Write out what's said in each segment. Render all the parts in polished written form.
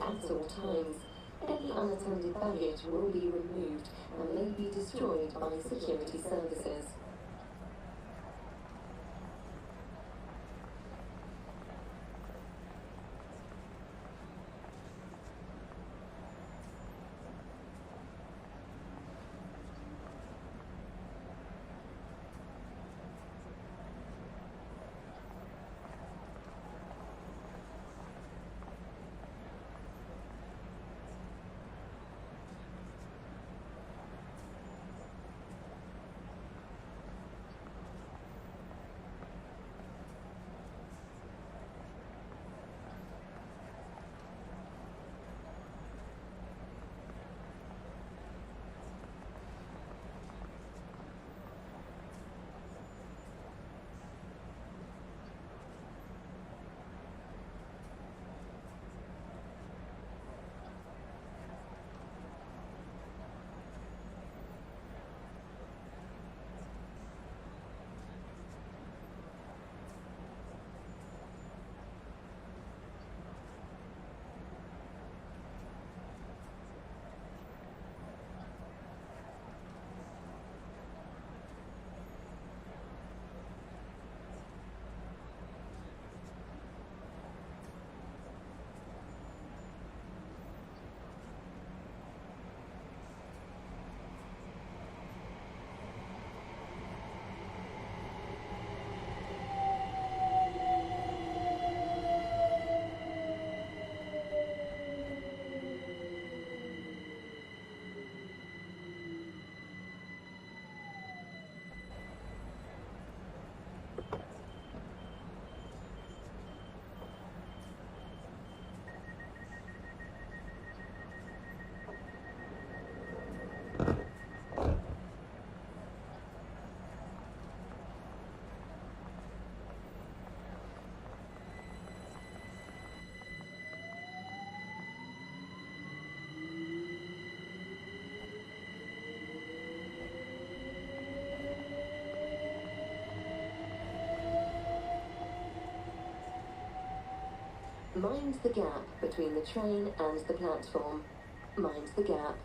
at all times. Any unattended baggage will be removed and may be destroyed by security services. Mind the gap between the train and the platform. Mind the gap.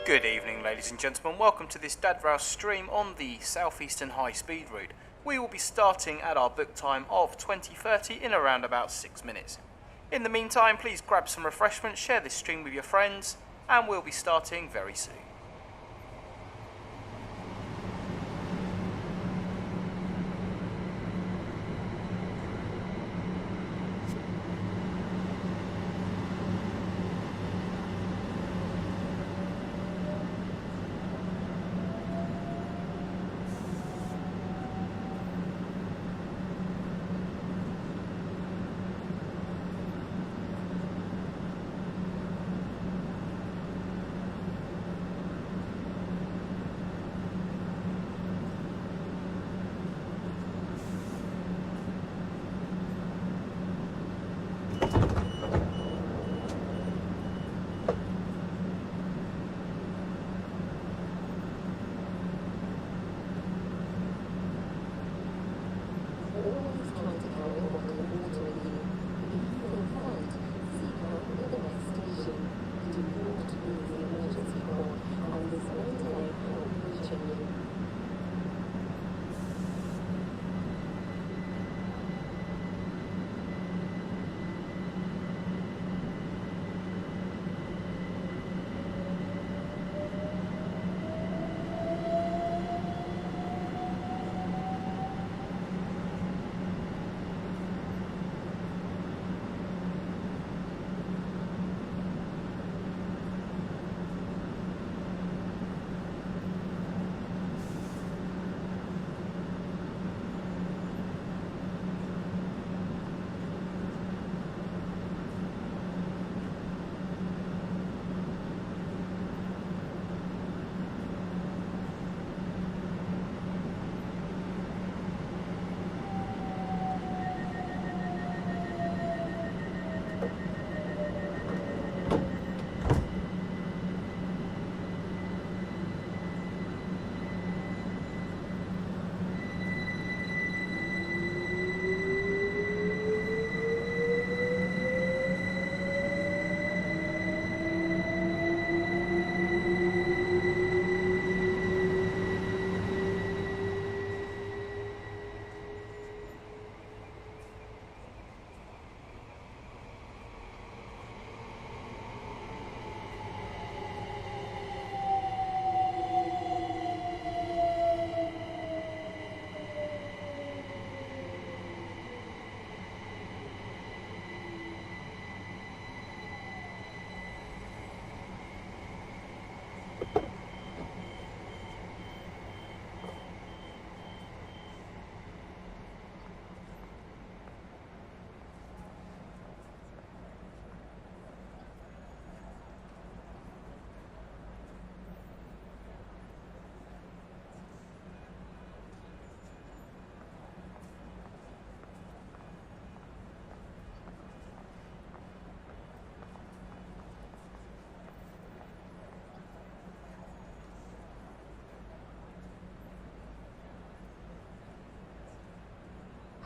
Good evening, ladies and gentlemen. Welcome to this Dadrow stream on the Southeastern High Speed route. We will be starting at our book time of 20:30 in around about 6 minutes. In the meantime, please grab some refreshments, share this stream with your friends, and we'll be starting very soon.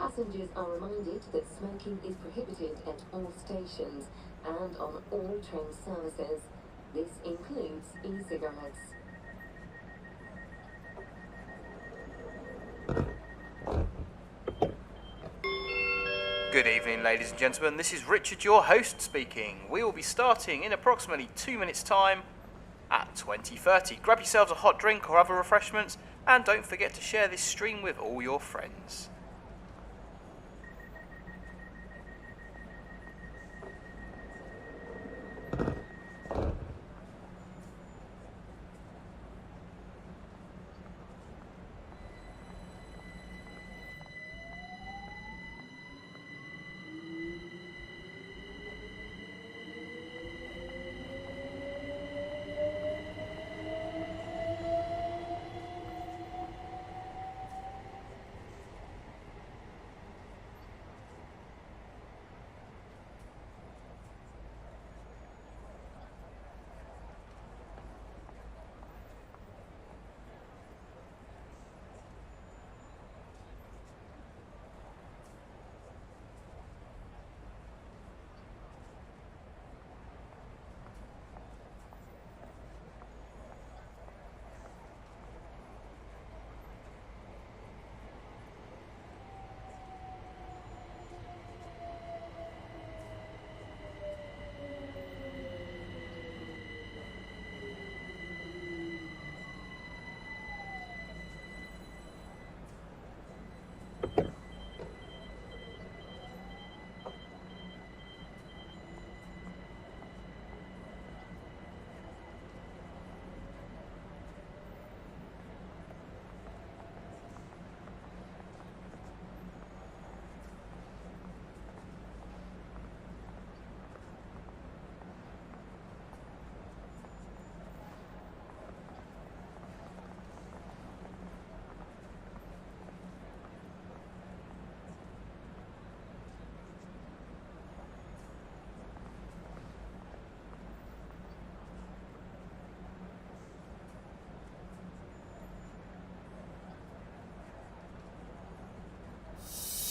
Passengers are reminded that smoking is prohibited at all stations and on all train services. This includes e-cigarettes. Good evening, ladies and gentlemen. This is Richard, your host, speaking. We will be starting in approximately 2 minutes' time at 20:30. Grab yourselves a hot drink or other refreshments, and don't forget to share this stream with all your friends.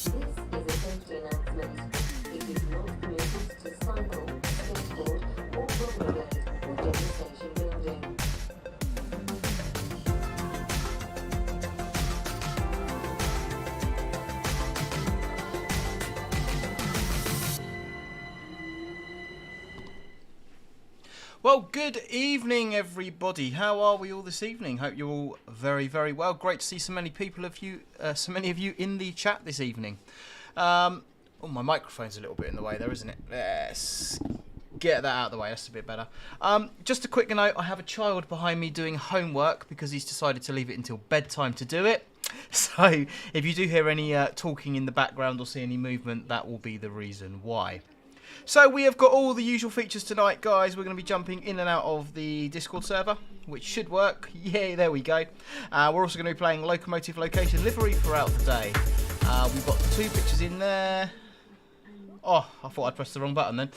This is a safety announcement. It is not permitted to cycle, skateboard, or rollerblade within the station building. Well, good evening, everybody. How are we all this evening? Hope you're all very, very well. Great to see so many of you in the chat this evening. Oh, my microphone's a little bit in the way there, isn't it? Let's get that out of the way. That's a bit better. Just a quick note: I have a child behind me doing homework because he's decided to leave it until bedtime to do it. So, if you do hear any talking in the background or see any movement, that will be the reason why. So we have got all the usual features tonight, guys. We're going to be jumping in and out of the Discord server, which should work. Yeah, there we go. We're also going to be playing Locomotive Location Livery throughout the day. We've got 2 pictures in there. Oh, I thought I'd pressed the wrong button then.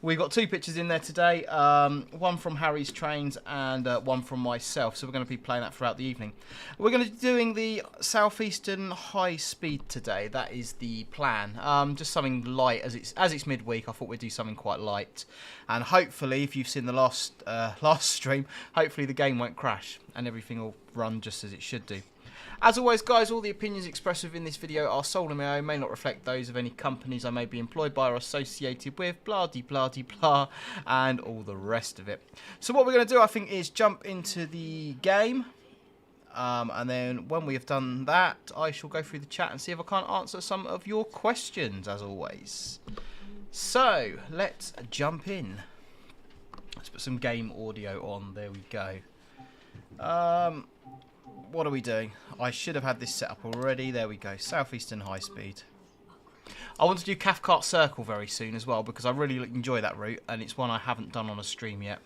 We've got 2 pictures in there today. One from Harry's Trains and one from myself. So we're going to be playing that throughout the evening. We're going to be doing the Southeastern high speed today. That is the plan. Just something light as it's midweek. I thought we'd do something quite light. And hopefully, if you've seen the last stream, hopefully the game won't crash and everything will run just as it should do. As always, guys, all the opinions expressed within this video are solely my own, may not reflect those of any companies I may be employed by or associated with, blah-de-blah-de-blah, and all the rest of it. So what we're going to do, I think, is jump into the game, and then when we have done that, I shall go through the chat and see if I can't answer some of your questions, as always. So, let's jump in. Let's put some game audio on. There we go. What are we doing? I should have had this set up already. There we go. Southeastern high speed. I want to do Cathcart Circle very soon as well because I really enjoy that route and it's one I haven't done on a stream yet.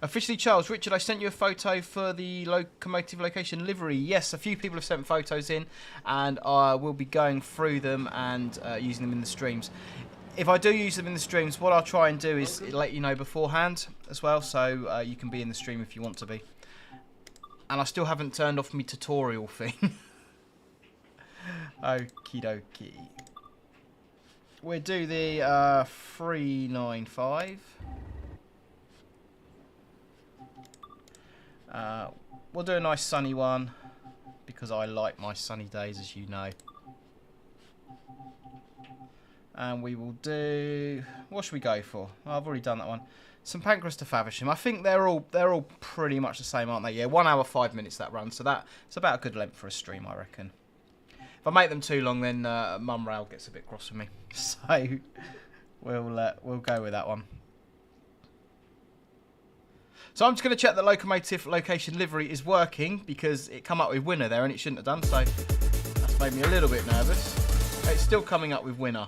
Officially, Charles, Richard, I sent you a photo for the Locomotive Location livery. Yes, a few people have sent photos in and I will be going through them and using them in the streams. If I do use them in the streams, what I'll try and do is let you know beforehand as well, so you can be in the stream if you want to be. And I still haven't turned off my tutorial thing. Okie dokie. We'll do the 395. We'll do a nice sunny one, because I like my sunny days, as you know. And we will do... What should we go for? Oh, I've already done that one. St Pancras to Faversham. I think they're all pretty much the same, aren't they? Yeah, 1 hour 5 minutes that run. So that's about a good length for a stream, I reckon. If I make them too long, then Mum Rail gets a bit cross with me. So we'll go with that one. So I'm just going to check the Locomotive location livery is working, because it come up with winner there and it shouldn't have done. So that's made me a little bit nervous. It's still coming up with winner.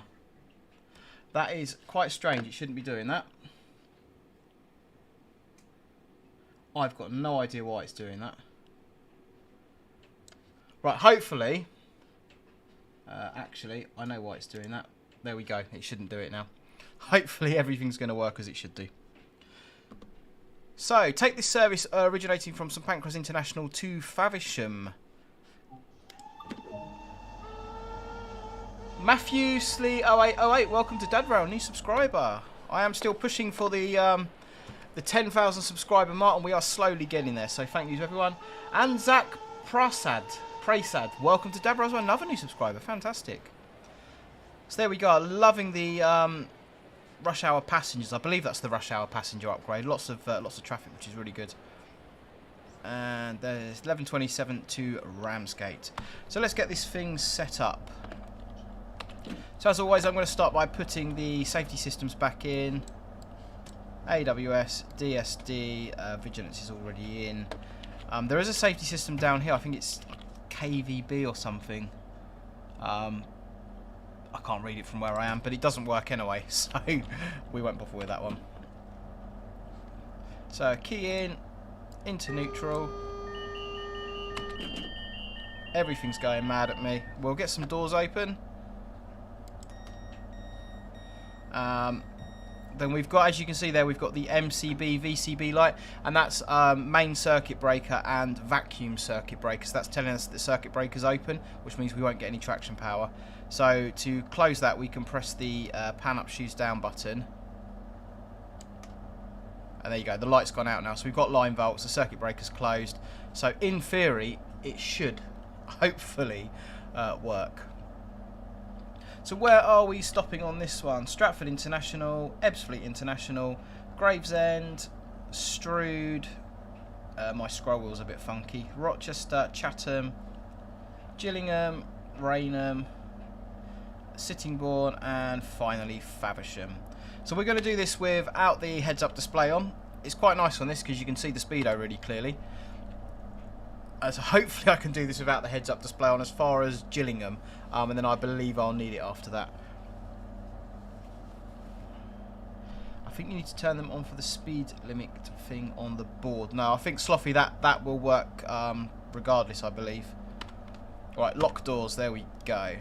That is quite strange. It shouldn't be doing that. I've got no idea why it's doing that. Right, hopefully... actually, I know why it's doing that. There we go. It shouldn't do it now. Hopefully everything's going to work as it should do. So, take this service originating from St Pancras International to Faversham. Matthew Slee 0808, welcome to Dad Rail, new subscriber. I am still pushing for the 10,000 subscriber mark, and we are slowly getting there. So thank you to everyone. And Zach Prasad, welcome to Dad Rail, another new subscriber. Fantastic. So there we go. Loving the rush hour passengers. I believe that's the rush hour passenger upgrade. Lots of traffic, which is really good. And there's 11:27 to Ramsgate. So let's get this thing set up. So as always, I'm going to start by putting the safety systems back in. AWS, DSD, Vigilance is already in. There is a safety system down here. I think it's KVB or something. I can't read it from where I am, but it doesn't work anyway, so we won't bother with that one. So key in, into neutral. Everything's going mad at me. We'll get some doors open. Then we've got, as you can see there, we've got the MCB, VCB light, and that's main circuit breaker and vacuum circuit breaker. So that's telling us that the circuit breaker's open, which means we won't get any traction power. So to close that, we can press the pan up, shoes down button. And there you go, the light's gone out now. So we've got line volts, the circuit breaker's closed. So in theory, it should hopefully work. So where are we stopping on this one? Stratford International, Ebbsfleet International, Gravesend, Strood. My scroll wheel's a bit funky. Rochester, Chatham, Gillingham, Rainham, Sittingbourne, and finally Faversham. So we're going to do this without the heads-up display on. It's quite nice on this because you can see the speedo really clearly. So hopefully I can do this without the heads-up display on as far as Gillingham, and then I believe I'll need it after that. I think you need to turn them on for the speed limit thing on the board. No, I think Sloughy, that will work regardless, I believe. Right, lock doors, there we go.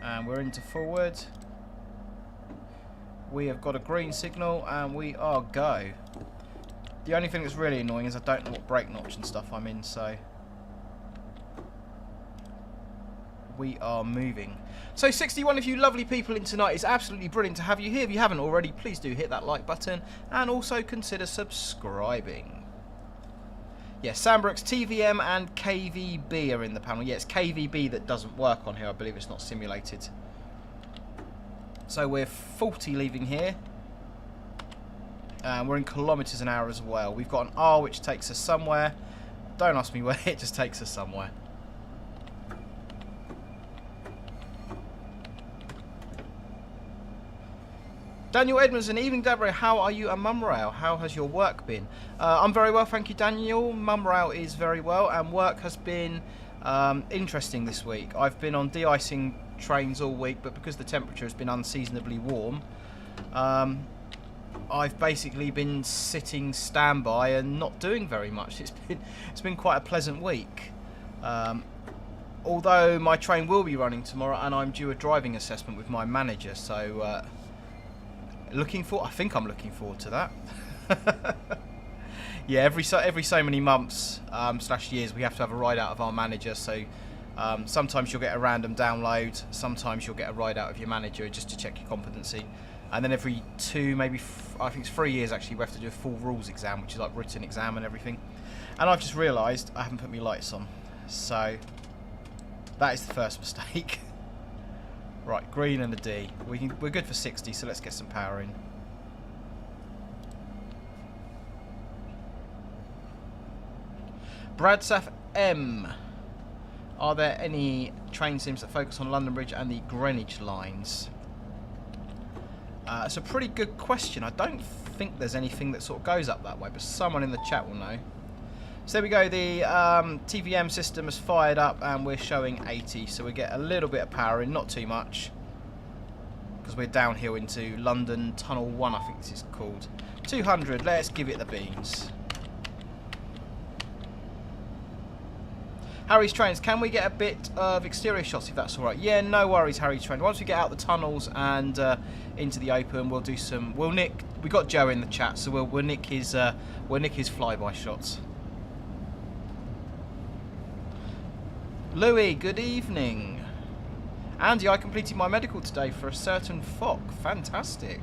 And we're into forward. We have got a green signal and we are go. The only thing that's really annoying is I don't know what brake notch and stuff I'm in, so we are moving. So 61 of you lovely people in tonight. It's absolutely brilliant to have you here. If you haven't already, please do hit that like button and also consider subscribing. Yes, Sandbrook's TVM and KVB are in the panel. Yeah, it's KVB that doesn't work on here. I believe it's not simulated. So we're 40 leaving here. And we're in kilometres an hour as well. We've got an R which takes us somewhere. Don't ask me where, it just takes us somewhere. Daniel Edmondson, evening Dad Rail, how are you and Mum Rail? How has your work been? I'm very well, thank you Daniel. Mum Rail is very well and work has been interesting this week. I've been on de-icing trains all week, but because the temperature has been unseasonably warm, I've basically been sitting standby and not doing very much. It's been quite a pleasant week. Although my train will be running tomorrow and I'm due a driving assessment with my manager, so I think I'm looking forward to that. Yeah, every so many months slash years we have to have a ride out of our manager. So sometimes you'll get a random download, sometimes you'll get a ride out of your manager just to check your competency, and then every 2, maybe I think it's 3 years actually, we have to do a full rules exam, which is like written exam and everything. And I've just realised I haven't put my lights on, so that is the first mistake. Right, green and a D. We're good for 60, so let's get some power in. Bradsaf M. Are there any train sims that focus on London Bridge and the Greenwich lines? It's a pretty good question. I don't think there's anything that sort of goes up that way, but someone in the chat will know. So there we go. The TVM system is fired up and we're showing 80, so we get a little bit of power in, not too much, because we're downhill into London Tunnel 1, I think this is called. 200, let's give it the beans. Harry's Trains, can we get a bit of exterior shots if that's alright? Yeah, no worries, Harry's Trains. Once we get out the tunnels and into the open, we'll do some. We'll nick. We got Joe in the chat, so we'll nick his flyby shots. Louis, good evening. Andy, I completed my medical today for a certain FOC. Fantastic.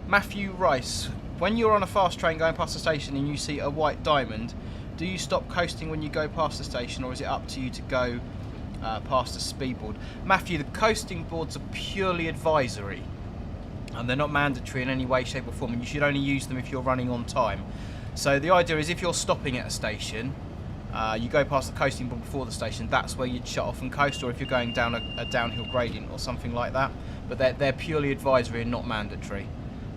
Matthew Rice. When you're on a fast train going past the station and you see a white diamond, do you stop coasting when you go past the station, or is it up to you to go past the speedboard? Matthew, the coasting boards are purely advisory and they're not mandatory in any way, shape or form, and you should only use them if you're running on time. So the idea is if you're stopping at a station, you go past the coasting board before the station, that's where you'd shut off and coast, or if you're going down a downhill gradient or something like that. But they're purely advisory and not mandatory.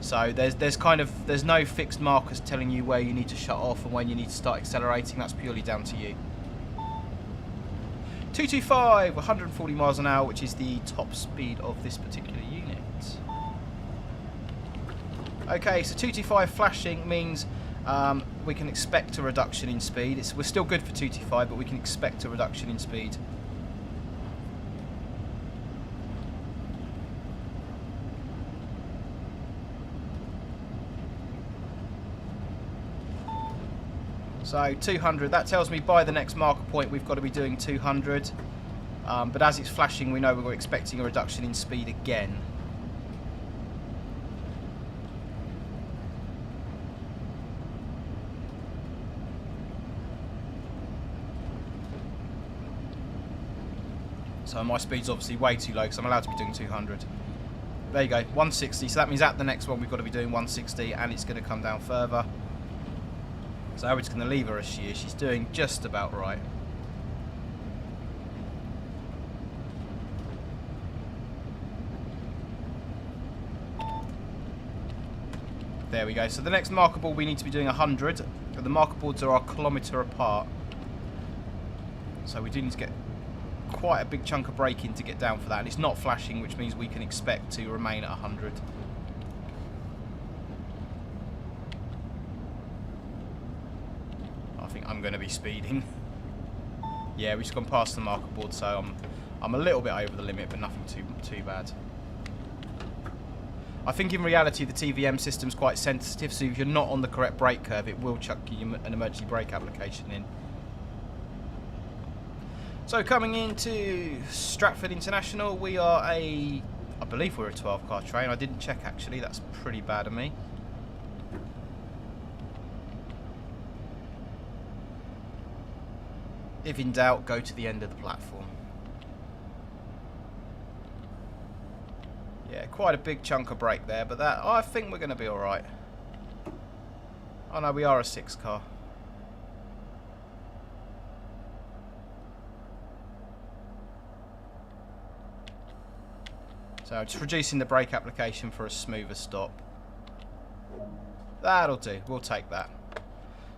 So there's no fixed markers telling you where you need to shut off and when you need to start accelerating. That's purely down to you. 225, 140 miles an hour, which is the top speed of this particular unit. Okay, so 225 flashing means we can expect a reduction in speed. We're still good for 225, but we can expect a reduction in speed. So 200, that tells me by the next marker point we've got to be doing 200. But as it's flashing, we know we're expecting a reduction in speed again. So my speed's obviously way too low because I'm allowed to be doing 200. There you go, 160. So that means at the next one we've got to be doing 160, and it's going to come down further. So we're just going to leave her as she is. She's doing just about right. There we go. So the next marker board we need to be doing 100. The marker boards are a kilometre apart. So we do need to get quite a big chunk of braking to get down for that. And it's not flashing, which means we can expect to remain at 100. I'm going to be speeding. Yeah, we've just gone past the marker board, so I'm a little bit over the limit, but nothing too bad. I think in reality the TVM system's quite sensitive, so if you're not on the correct brake curve, it will chuck you an emergency brake application in. So coming into Stratford International, we are I believe we're a 12-car train. I didn't check actually, that's pretty bad of me. If in doubt, go to the end of the platform. Yeah, quite a big chunk of brake there, but that I think we're going to be alright. Oh no, we are a 6-car. So just reducing the brake application for a smoother stop. That'll do, we'll take that.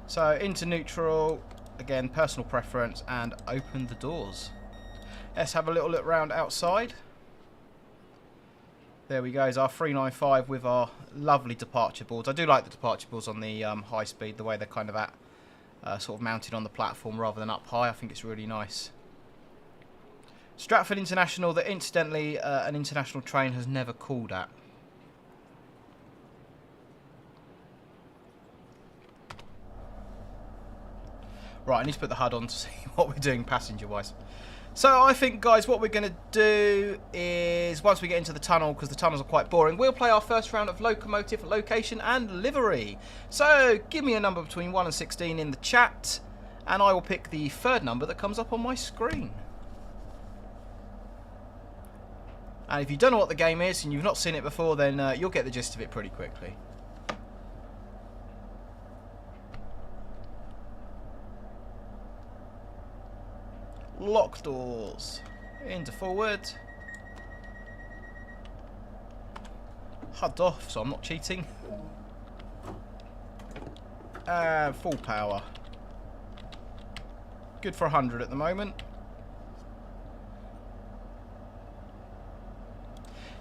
So into neutral. Again, personal preference, and open the doors. Let's have a little look round outside. There we go, is our 395 with our lovely departure boards. I do like the departure boards on the high speed, the way they're kind of at sort of mounted on the platform rather than up high. I think it's really nice. Stratford International, that incidentally an international train has never called at. Right, I need to put the HUD on to see what we're doing passenger-wise. So I think, guys, what we're going to do is, once we get into the tunnel, because the tunnels are quite boring, we'll play our first round of Locomotive, Location and Livery. So give me a number between 1 and 16 in the chat, and I will pick the third number that comes up on my screen. And if you don't know what the game is and you've not seen it before, then you'll get the gist of it pretty quickly. Lock doors. Into forward. HUD off, so I'm not cheating. Full power. Good for 100 at the moment.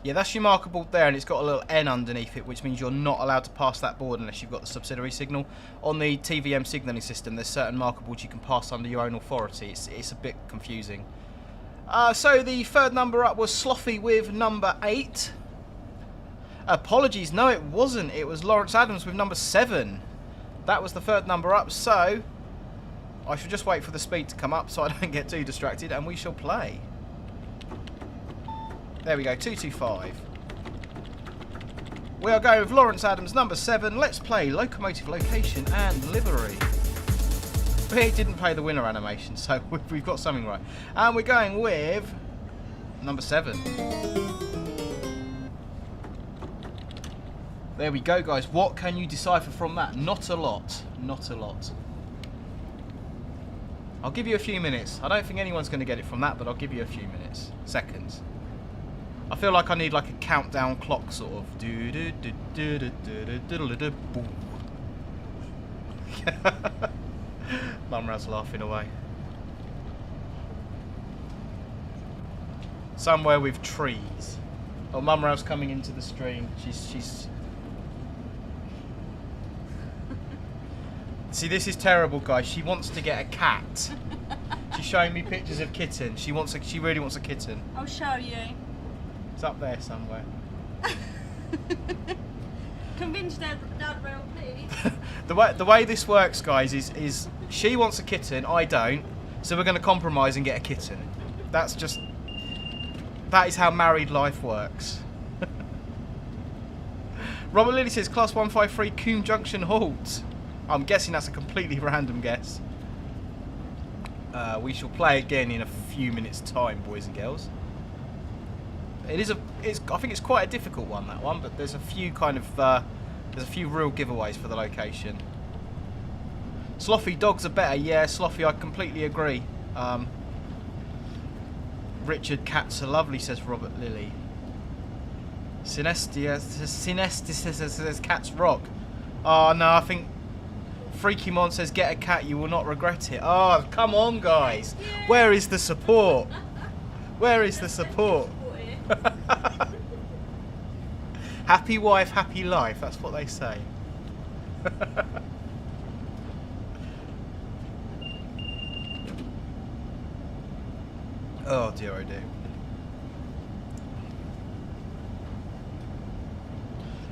Yeah, that's your marker board there, and it's got a little N underneath it, which means you're not allowed to pass that board unless you've got the subsidiary signal. On the TVM signalling system, there's certain marker boards you can pass under your own authority. It's a bit confusing. So the third number up was Sloughy with number 8. Apologies, no it wasn't. It was Lawrence Adams with number 7. That was the third number up, so I should just wait for the speed to come up so I don't get too distracted, and we shall play. There we go, 225. We are going with Lawrence Adams, number 7. Let's play Locomotive, Location and Livery. We didn't play the winner animation, so we've got something right. And we're going with number 7. There we go, guys. What can you decipher from that? Not a lot. Not a lot. I'll give you a few minutes. I don't think anyone's going to get it from that, but I'll give you a few minutes. Seconds. I feel like I need like a countdown clock, sort of. Mumra's laughing away. Somewhere with trees. Oh, Mumra's coming into the stream. She's. See, this is terrible, guys. She wants to get a cat. She's showing me pictures of kittens. She really wants a kitten. I'll show you. It's up there somewhere. Convince Dad Rail, please. the way this works, guys, is she wants a kitten, I don't, so we're going to compromise and get a kitten. That is how married life works. Robert Lilly says Class 153 Coombe Junction halt. I'm guessing that's a completely random guess. We shall play again in a few minutes' time, boys and girls. I think it's quite a difficult one, that one, but there's a few there's a few real giveaways for the location. Sloughy dogs are better, yeah, Sloughy, I completely agree. Richard, cats are lovely, says Robert Lilly. Synestia says cats rock. Oh no, I think Freaky Mon says get a cat, you will not regret it. Oh, come on, guys. Where is the support? Where is the support? Happy wife, happy life. That's what they say. Oh dear, oh dear.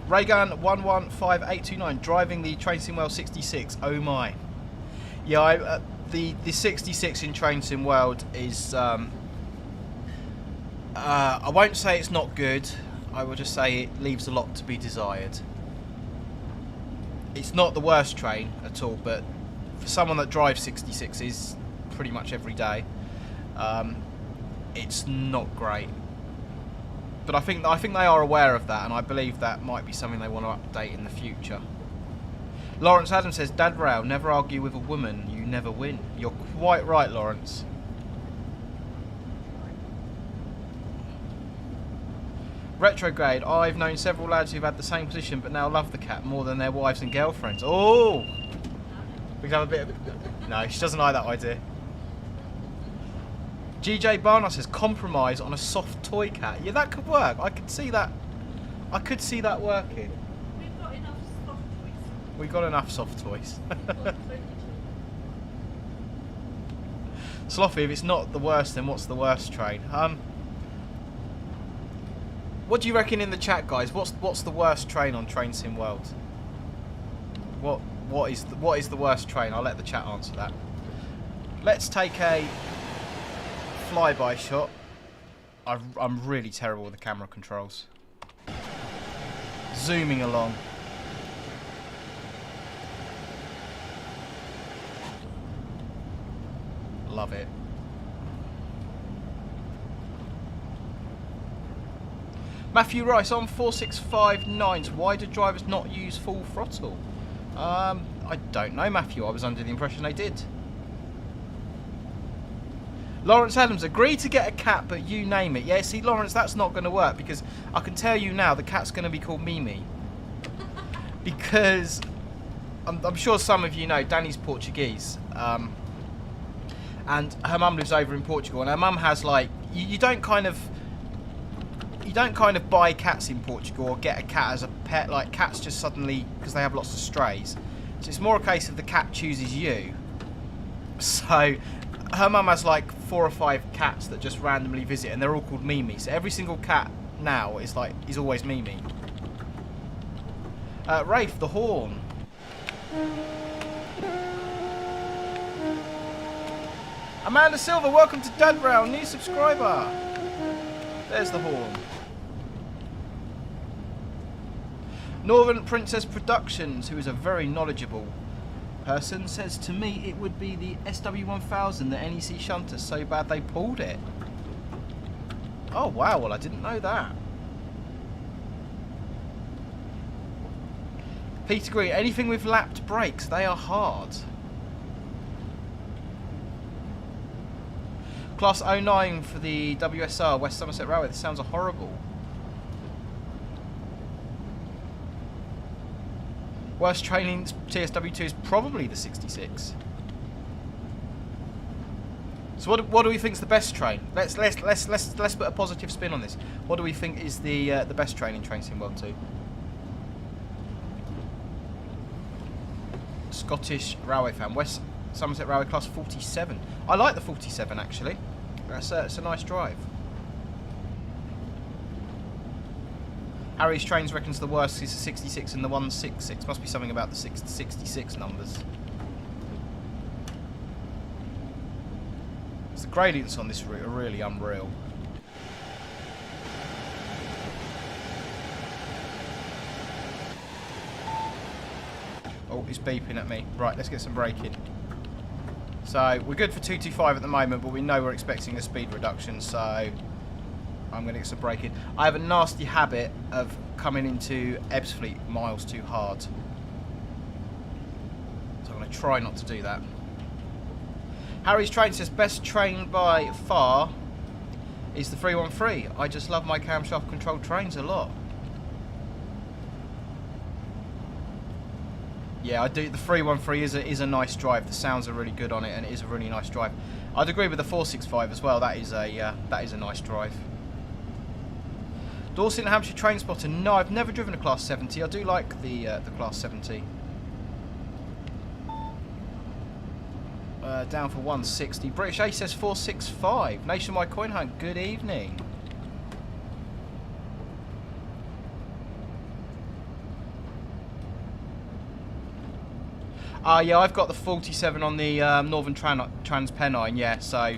Raygun 115829 driving the Train Sim World 66. Oh my. Yeah, the 66 in Train Sim World is I won't say it's not good. I will just say it leaves a lot to be desired. It's not the worst train at all, but for someone that drives 66s pretty much every day, it's not great. But I think they are aware of that, and I believe that might be something they want to update in the future. Lawrence Adams says, Dad Rail, never argue with a woman, you never win. You're quite right, Lawrence. Retrograde, I've known several lads who've had the same position but now love the cat more than their wives and girlfriends. Oh! We can have a bit of... No, she doesn't like that idea. GJ Barnard says, compromise on a soft toy cat. Yeah, that could work. I could see that. I could see that working. We've got enough soft toys. We've got enough soft toys. Sloughy, if it's not the worst, then what's the worst train? What do you reckon in the chat, guys? What's the worst train on Train Sim World? What is the worst train? I'll let the chat answer that. Let's take a flyby shot. I'm really terrible with the camera controls. Zooming along. Love it. Matthew Rice on 4659s. Why do drivers not use full throttle? I don't know, Matthew. I was under the impression they did. Lawrence Adams, agree to get a cat, but you name it. Yeah, see, Lawrence, that's not going to work because I can tell you now the cat's going to be called Mimi. Because I'm sure some of you know Danny's Portuguese. And her mum lives over in Portugal, and her mum has like you don't kind of buy cats in Portugal or get a cat as a pet. Like cats just suddenly, because they have lots of strays. So it's more a case of the cat chooses you. So her mum has like 4 or 5 cats that just randomly visit, and they're all called Mimi. So every single cat now is always Mimi. Rafe the horn. Amanda Silver, welcome to Dad Rail, new subscriber. There's the horn. Northern Princess Productions, who is a very knowledgeable person, says to me it would be the SW1000, the NEC shunter, so bad they pulled it. Oh wow, well I didn't know that. Peter Green, anything with lapped brakes, they are hard. Class 09 for the WSR, West Somerset Railway, this sounds horrible. Worst training TSW2 is probably the 66. So what do we think is the best train? Let's put a positive spin on this. What do we think is the best train in Train Sim World 2? Scottish Railway fan, West Somerset Railway Class 47. I like the 47 actually. It's a nice drive. Harry's Trains reckons the worst is the 66 and the 166. Must be something about the 66 numbers. The gradients on this route are really unreal. Oh, it's beeping at me. Right, let's get some braking. So, we're good for 225 at the moment, but we know we're expecting a speed reduction, so I'm going to get some braking. I have a nasty habit of coming into Ebbsfleet miles too hard. So I'm going to try not to do that. Harry's Train says, best train by far is the 313. I just love my camshaft controlled trains a lot. Yeah, I do. The 313 is a nice drive. The sounds are really good on it, and it is a really nice drive. I'd agree with the 465 as well. That is a nice drive. Dorset and Hampshire Train Spotter. No, I've never driven a Class 70. I do like the Class 70. Down for 160. British A says 465. Nationwide Coin Hunt. Good evening. Yeah, I've got the 47 on the Northern Transpennine, yeah, so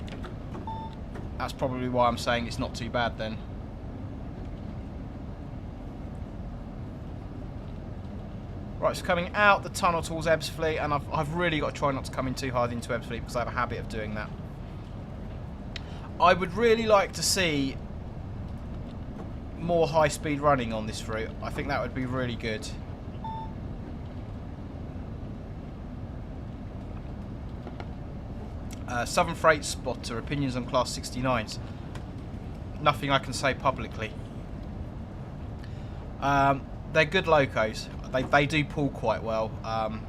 that's probably why I'm saying it's not too bad then. Right, so coming out the tunnel towards Ebbsfleet, and I've really got to try not to come in too hard into Ebbsfleet because I have a habit of doing that. I would really like to see more high-speed running on this route. I think that would be really good. Southern Freight Spotter, opinions on Class 69s. Nothing I can say publicly. They're good locos. They do pull quite well. And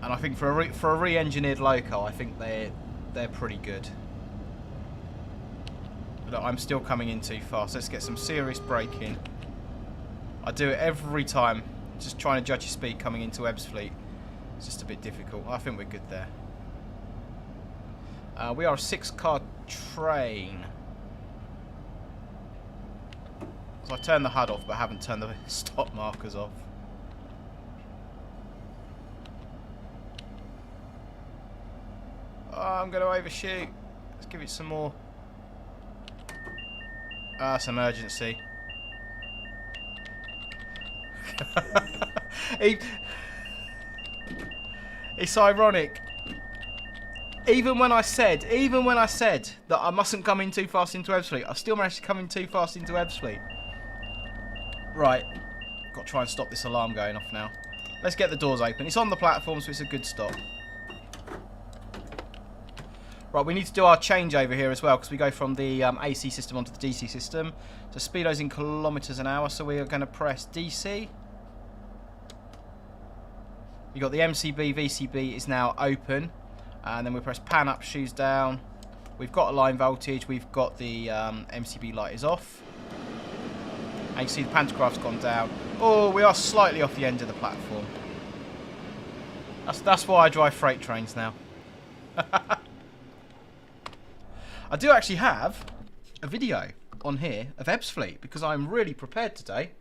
I think for a re-engineered loco, I think they're pretty good. But I'm still coming in too fast. Let's get some serious braking. I do it every time. Just trying to judge your speed coming into Ebbsfleet. It's just a bit difficult. I think we're good there. We are a 6-car train. So I've turned the HUD off, but I haven't turned the stop markers off. I'm going to overshoot. Let's give it some more. It's emergency. It's ironic. Even when I said that I mustn't come in too fast into Ebbsfleet, I still managed to come in too fast into Ebbsfleet. Right, got to try and stop this alarm going off now. Let's get the doors open. It's on the platform, so it's a good stop. Right, we need to do our changeover here as well, because we go from the AC system onto the DC system. So speedo's in kilometres an hour, so we are going to press DC. You've got the MCB, VCB is now open. And then we press pan up, shoes down. We've got a line voltage, we've got the MCB light is off. And you can see the pantograph's gone down. Oh, we are slightly off the end of the platform. That's why I drive freight trains now. I do actually have a video on here of Ebbsfleet because I'm really prepared today.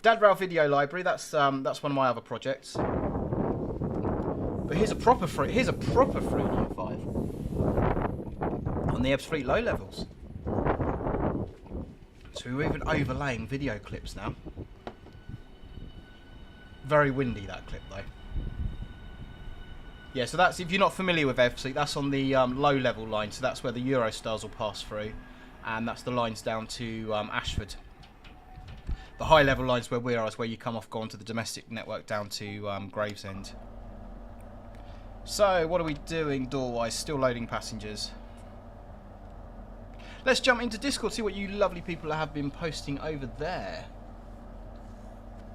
Dad Rail Video Library, that's one of my other projects. But here's a proper 395 on the Ebbsfleet low levels. So we're even overlaying video clips now. Very windy that clip though. Yeah, so that's, if you're not familiar with Ebbsfleet, that's on the low level line, so that's where the Eurostars will pass through, and that's the lines down to Ashford. The high level lines where we are is where you come off, go onto the domestic network down to Gravesend. So, what are we doing door-wise? Still loading passengers. Let's jump into Discord, see what you lovely people have been posting over there.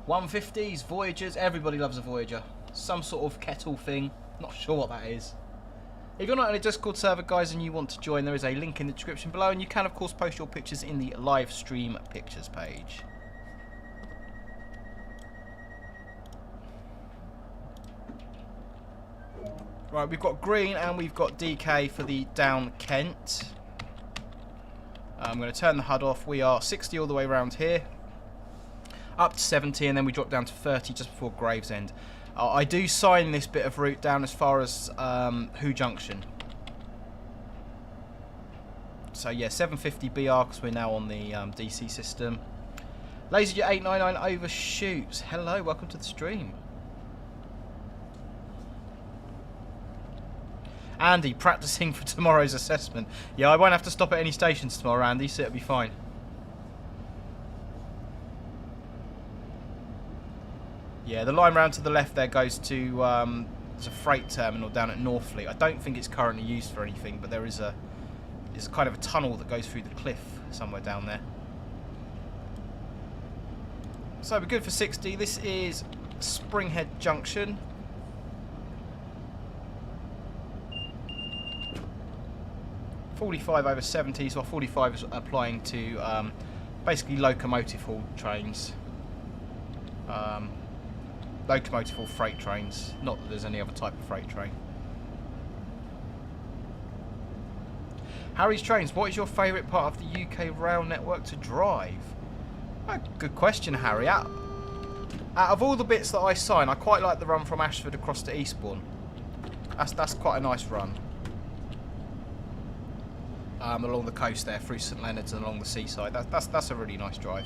150s, Voyagers, everybody loves a Voyager. Some sort of kettle thing. Not sure what that is. If you're not on a Discord server, guys, and you want to join, there is a link in the description below, and you can, of course, post your pictures in the live stream pictures page. Right, we've got green and we've got DK for the down Kent. I'm going to turn the HUD off. We are 60 all the way around here. Up to 70, and then we drop down to 30 just before Gravesend. I do sign this bit of route down as far as Who Junction. So yeah, 750 BR because we're now on the DC system. LaserJet 899 overshoots. Hello, welcome to the stream. Andy, practicing for tomorrow's assessment. Yeah, I won't have to stop at any stations tomorrow, Andy, so it'll be fine. Yeah, the line round to the left there goes to there's a freight terminal down at Northfleet. I don't think it's currently used for anything, but there's a kind of a tunnel that goes through the cliff somewhere down there. So we're good for 60. This is Springhead Junction. .45 over 70, so 45 is applying to basically locomotive haul trains. Locomotive haul freight trains, not that there's any other type of freight train. Harry's Trains, what is your favourite part of the UK rail network to drive? Oh, good question, Harry. Out of all the bits that I sign, I quite like the run from Ashford across to Eastbourne. That's quite a nice run. Along the coast there, through St Leonard's and along the seaside. That's a really nice drive.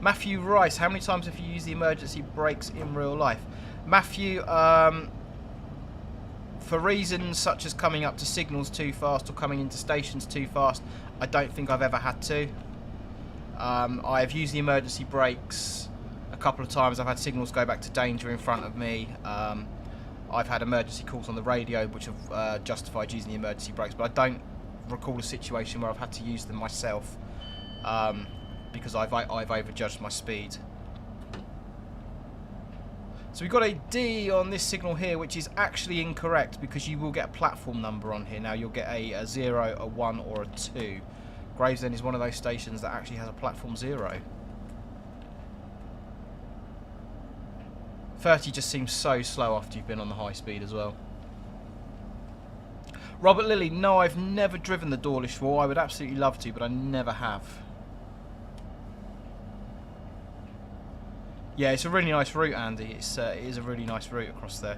Matthew Rice, how many times have you used the emergency brakes in real life? Matthew, for reasons such as coming up to signals too fast or coming into stations too fast, I don't think I've ever had to. I've used the emergency brakes a couple of times. I've had signals go back to danger in front of me. I've had emergency calls on the radio which have justified using the emergency brakes, but I don't recall a situation where I've had to use them myself because I've overjudged my speed. So we've got a D on this signal here, which is actually incorrect because you will get a platform number on here. Now you'll get a 0, a 1 or a 2. Gravesend is one of those stations that actually has a platform 0. 30 just seems so slow after you've been on the high speed as well. Robert Lilly, no, I've never driven the Dawlish Wall. I would absolutely love to, but I never have. Yeah, it's a really nice route, Andy. It is a really nice route across there.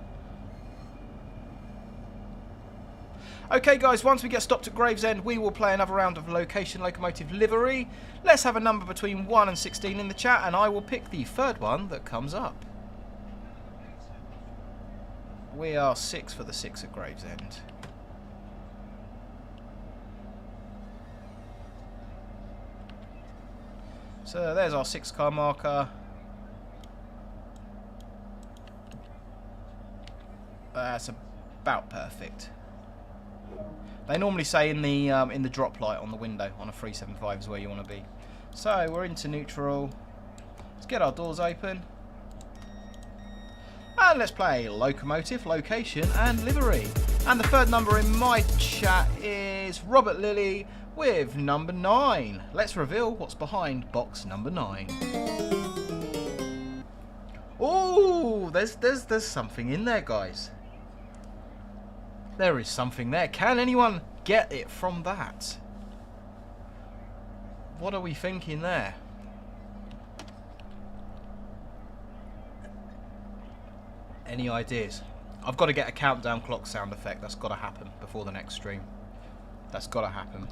Okay guys, once we get stopped at Gravesend, we will play another round of Location Locomotive Livery. Let's have a number between 1 and 16 in the chat, and I will pick the third one that comes up. We are 6 for the 6 at Gravesend. So there's our 6 car marker. That's about perfect. They normally say in the drop light on the window on a 375 is where you want to be. So we're into neutral. Let's get our doors open. And let's play Locomotive, Location and Livery. And the third number in my chat is Robert Lilly with number 9. Let's reveal what's behind box number 9. Oh, there's something in there, guys. There is something there. Can anyone get it from that? What are we thinking there? Any ideas? I've got to get a countdown clock sound effect. That's got to happen before the next stream. That's got to happen.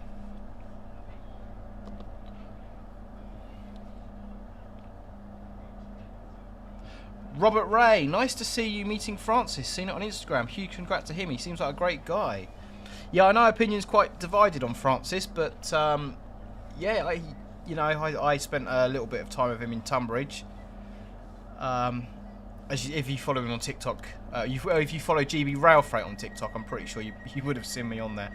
Robert Ray, nice to see you meeting Francis. Seen it on Instagram. Huge congrats to him. He seems like a great guy. Yeah, I know opinions quite divided on Francis, but yeah, I spent a little bit of time with him in Tunbridge. If you follow him on TikTok, if you follow GB Rail Freight on TikTok, I'm pretty sure you would have seen me on there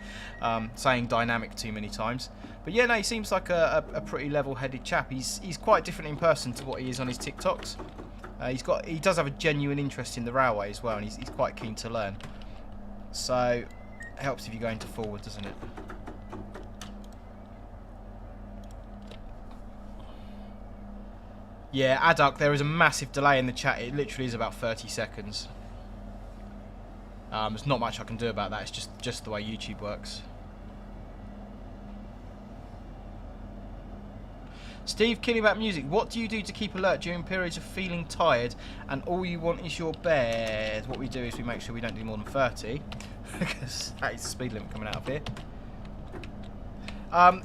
saying dynamic too many times. But yeah, no, he seems like a pretty level-headed chap. He's quite different in person to what he is on his TikToks. He does have a genuine interest in the railway as well, and he's quite keen to learn. So it helps if you go into forward, doesn't it? Yeah, Adduck, there is a massive delay in the chat. It literally is about 30 seconds. There's not much I can do about that. It's just the way YouTube works. Steve, Killing About Music. What do you do to keep alert during periods of feeling tired and all you want is your bed? What we do is we make sure we don't do more than 30. Because that is the speed limit coming out of here.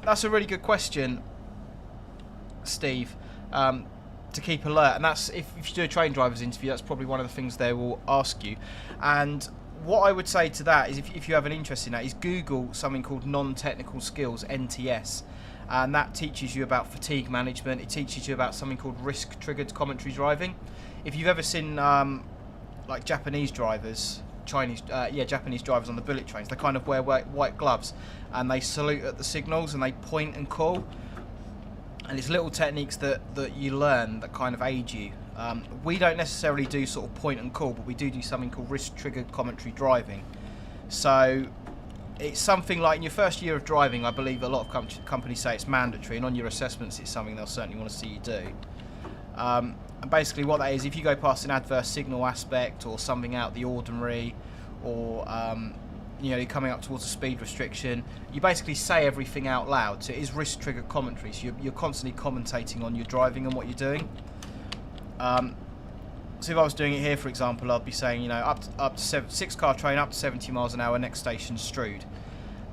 That's a really good question, Steve. To keep alert, and that's if you do a train driver's interview, that's probably one of the things they will ask you. And what I would say to that is, if you have an interest in that, is Google something called non-technical skills, NTS, and that teaches you about fatigue management. It teaches you about something called risk-triggered commentary driving. If you've ever seen like Japanese drivers, Japanese drivers on the bullet trains, they kind of wear white gloves and they salute at the signals and they point and call. And it's little techniques that you learn that kind of aid you. We don't necessarily do sort of point and call, but we do something called risk-triggered commentary driving. So it's something like in your first year of driving, I believe a lot of companies say it's mandatory, and on your assessments it's something they'll certainly want to see you do. And basically what that is, if you go past an adverse signal aspect or something out the ordinary, or you're coming up towards a speed restriction, you basically say everything out loud. So it is risk-triggered commentary, so you're constantly commentating on your driving and what you're doing. So if I was doing it here, for example, I'd be saying, up to 6-car train, up to 70 miles an hour, next station, Strood.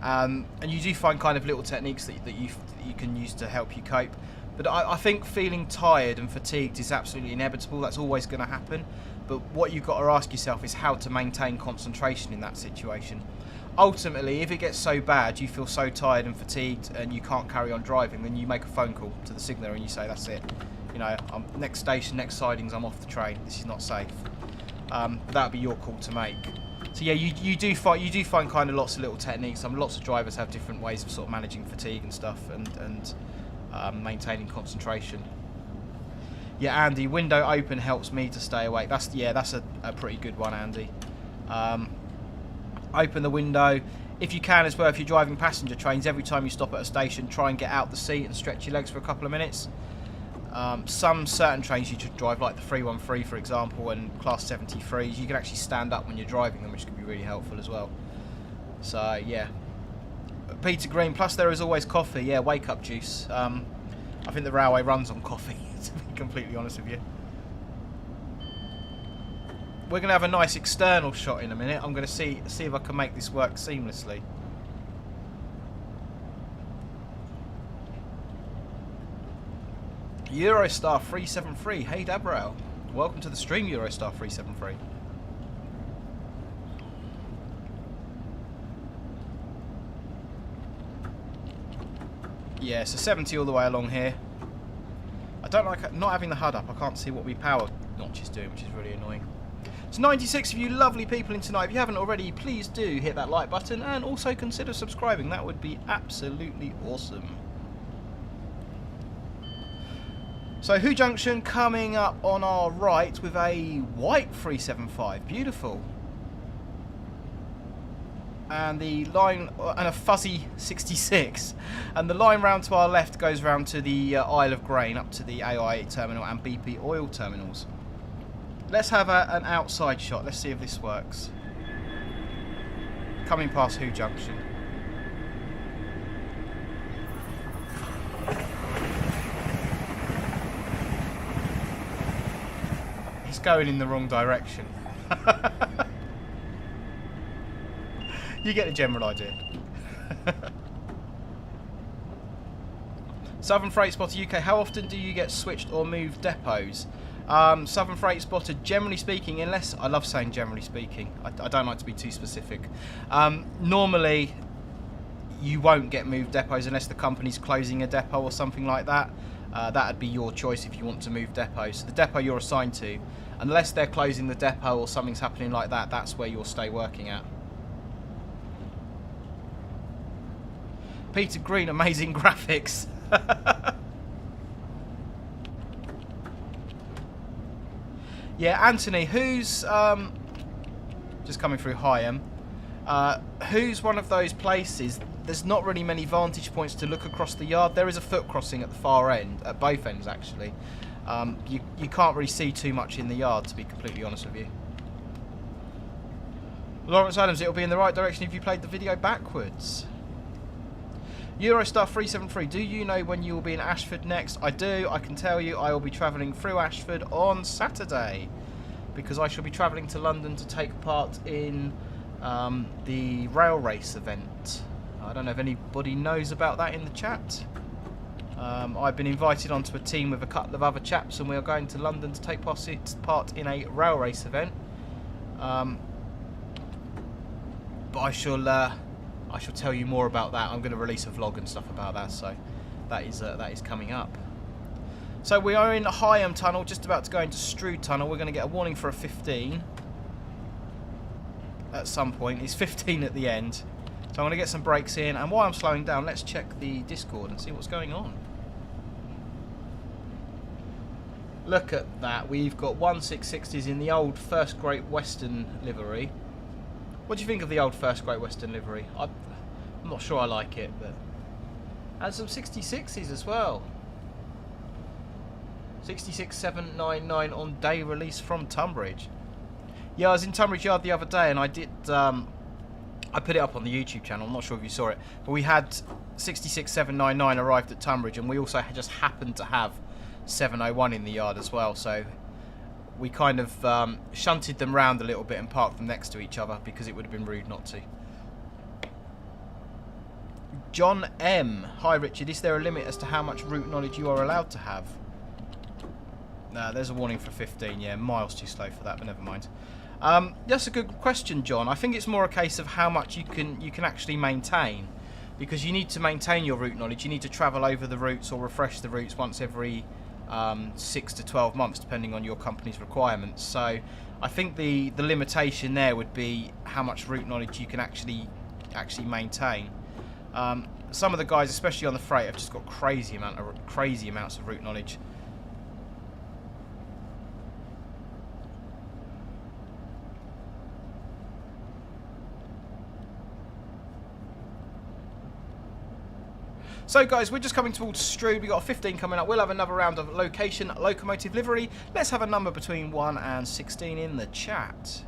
And you do find kind of little techniques that you can use to help you cope. But I think feeling tired and fatigued is absolutely inevitable. That's always going to happen. But what you've got to ask yourself is how to maintain concentration in that situation. Ultimately, if it gets so bad, you feel so tired and fatigued and you can't carry on driving, then you make a phone call to the signaller and you say, that's it. I'm next station, next sidings, I'm off the train. This is not safe. That would be your call to make. So yeah, you do find kind of lots of little techniques. Lots of drivers have different ways of sort of managing fatigue and stuff, and maintaining concentration. Yeah, Andy, window open helps me to stay awake. That's a pretty good one, Andy. Open the window. If you can as well, if you're driving passenger trains, every time you stop at a station, try and get out the seat and stretch your legs for a couple of minutes. Some certain trains you should drive, like the 313 for example, and Class 73s, you can actually stand up when you're driving them, which can be really helpful as well. So yeah. Peter Green, plus there is always coffee. Yeah, wake up juice. I think the railway runs on coffee, to be completely honest with you. we're going to have a nice external shot in a minute. I'm going to see if I can make this work seamlessly. Eurostar 373. Hey Dabrel, welcome to the stream, Eurostar 373. Yeah, so 70 all the way along here. I don't like not having the HUD up. I can't see what my power notch is doing, which is really annoying. It's 96 of you lovely people in tonight. If you haven't already, please do hit that like button and also consider subscribing. That would be absolutely awesome. So Who Junction coming up on our right with a white 375. Beautiful. And the line, and a fuzzy 66, and the line round to our left goes round to the Isle of Grain, up to the AI terminal and BP oil terminals. Let's have an outside shot. Let's see if this works. Coming past Who Junction. He's going in the wrong direction. You get the general idea. Southern Freight Spotter UK, how often do you get switched or moved depots? Southern Freight Spotter, generally speaking, unless, I love saying generally speaking, I don't like to be too specific. Normally, you won't get moved depots unless the company's closing a depot or something like that. That would be your choice if you want to move depots. So the depot you're assigned to, unless they're closing the depot or something's happening like that, that's where you'll stay working at. Peter Green, amazing graphics. Yeah, Anthony, who's just coming through Higham? Who's one of those places? There's not really many vantage points to look across the yard. There is a foot crossing at the far end, at both ends actually. You can't really see too much in the yard, to be completely honest with you. Lawrence Adams, it'll be in the right direction if you played the video backwards. Eurostar 373, do you know when you will be in Ashford next? I do. I can tell you I will be travelling through Ashford on Saturday, because I shall be travelling to London to take part in the rail race event. I don't know if anybody knows about that in the chat. I've been invited onto a team with a couple of other chaps, and we are going to London to take part in a rail race event. But I shall tell you more about that. I'm going to release a vlog and stuff about that, so that is coming up. So we are in Higham Tunnel, just about to go into Strood Tunnel. We're going to get a warning for a 15 at some point. It's 15 at the end. So I'm going to get some brakes in, and while I'm slowing down, let's check the Discord and see what's going on. Look at that. We've got 1660s in the old First Great Western livery. What do you think of the old First Great Western livery? I'm not sure I like it, but... And some 66s as well. 66799 on day release from Tunbridge. Yeah, I was in Tunbridge Yard the other day, and I did... I put it up on the YouTube channel, I'm not sure if you saw it. But we had 66799 arrived at Tunbridge, and we also just happened to have 701 in the yard as well, so... We kind of shunted them round a little bit and parked them next to each other because it would have been rude not to. John M. Hi Richard, is there a limit as to how much route knowledge you are allowed to have? Nah, there's a warning for 15, yeah, miles too slow for that, but never mind. That's a good question, John. I think it's more a case of how much you can actually maintain. Because you need to maintain your route knowledge, you need to travel over the routes or refresh the routes once every 6 to 12 months, depending on your company's requirements. So I think the limitation there would be how much route knowledge you can actually maintain. Some of the guys, especially on the freight, have just got crazy amounts of route knowledge. So guys, we're just coming towards Strood. We've got a 15 coming up. We'll have another round of location, locomotive livery. Let's have a number between 1 and 16 in the chat.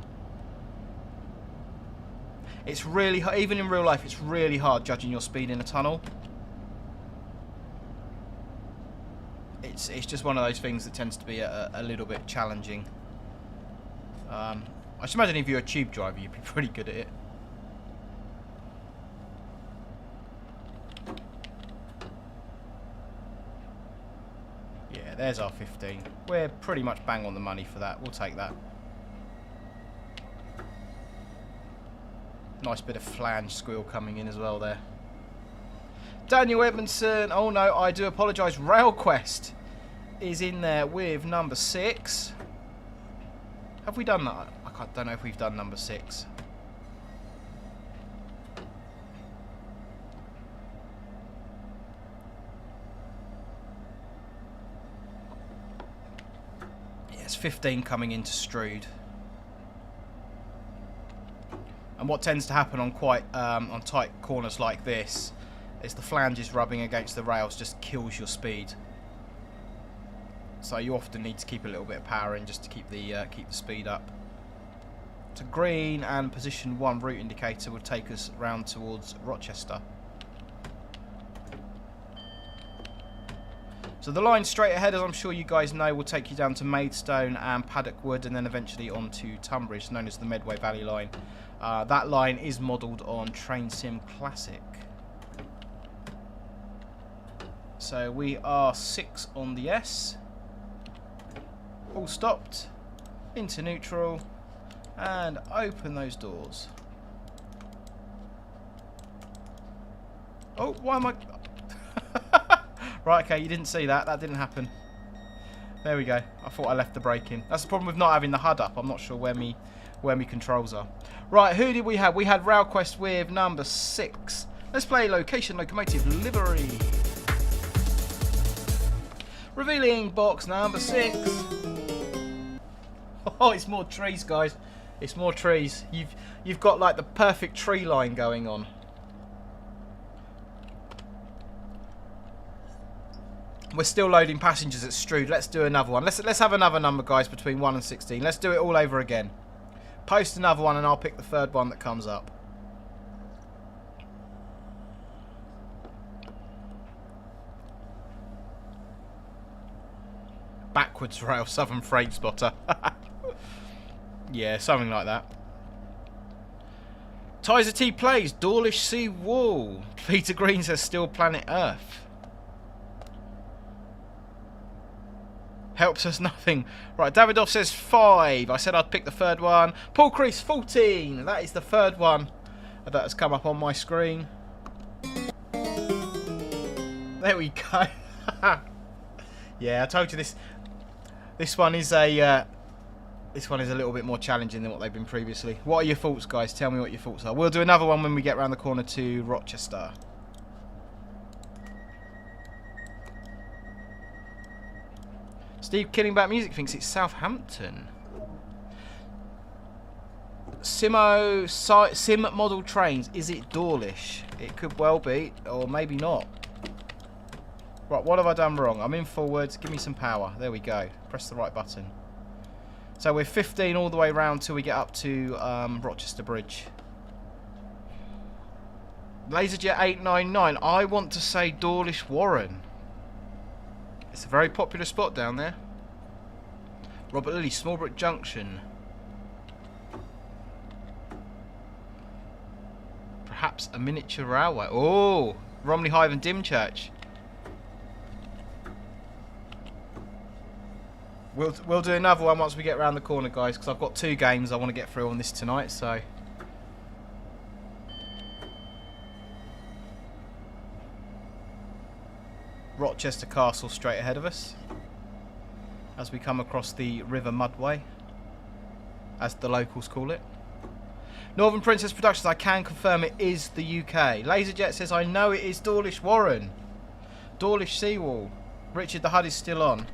It's really hard, even in real life, it's really hard judging your speed in a tunnel. It's just one of those things that tends to be a little bit challenging. I should imagine if you're a tube driver, you'd be pretty good at it. Yeah, there's our 15. We're pretty much bang on the money for that. We'll take that. Nice bit of flange squeal coming in as well there. Daniel Edmondson. Oh no, I do apologise. RailQuest is in there with number 6. Have we done that? I don't know if we've done number 6. Yes, 15 coming into Strood. And what tends to happen on on tight corners like this is the flanges rubbing against the rails just kills your speed. So you often need to keep a little bit of power in just to keep the speed up. To green, and position 1 route indicator will take us round towards Rochester. So the line straight ahead, as I'm sure you guys know, will take you down to Maidstone and Paddock Wood, and then eventually on to Tunbridge, known as the Medway Valley line. That line is modelled on Train Sim Classic. So we are 6 on the S. All stopped. Into neutral. And open those doors. Oh, why am I... Right, okay, you didn't see that. That didn't happen. There we go. I thought I left the brake in. That's the problem with not having the HUD up. I'm not sure where me controls are. Right, who did we have? We had RailQuest with number 6. Let's play Location Locomotive Livery. Revealing box number 6. Oh, it's more trees, guys. It's more trees. You've got like the perfect tree line going on. We're still loading passengers at Strood. Let's do another one. Let's have another number, guys, between 1 and 16. Let's do it all over again. Post another one and I'll pick the third one that comes up. Backwards rail, Southern Freight Spotter. Yeah, something like that. Tizer T plays Dawlish Sea Wall. Peter Green says still Planet Earth. Helps us nothing. Right, Davidoff says 5. I said I'd pick the third one. Paul Crease 14. That is the third one that has come up on my screen. There we go. Yeah, I told you this one is a little bit more challenging than what they've been previously. What are your thoughts, guys? Tell me what your thoughts are. We'll do another one when we get around the corner to Rochester. Steve Killingback Music thinks it's Southampton. Sim model trains. Is it Dawlish? It could well be, or maybe not. Right, what have I done wrong? I'm in forwards. Give me some power. There we go. Press the right button. So we're 15 all the way round till we get up to Rochester Bridge. Laserjet 899. I want to say Dawlish Warren. It's a very popular spot down there. Robert Lilly, Smallbrook Junction. Perhaps a miniature railway. Oh, Romney Hive and Dymchurch. We'll do another one once we get around the corner, guys, because I've got 2 games I want to get through on this tonight, so... Rochester Castle straight ahead of us as we come across the River Mudway, as the locals call it. Northern Princess Productions, I can confirm it is the UK. Laserjet says, I know it is Dawlish Warren. Dawlish Seawall. Richard, the HUD is still on.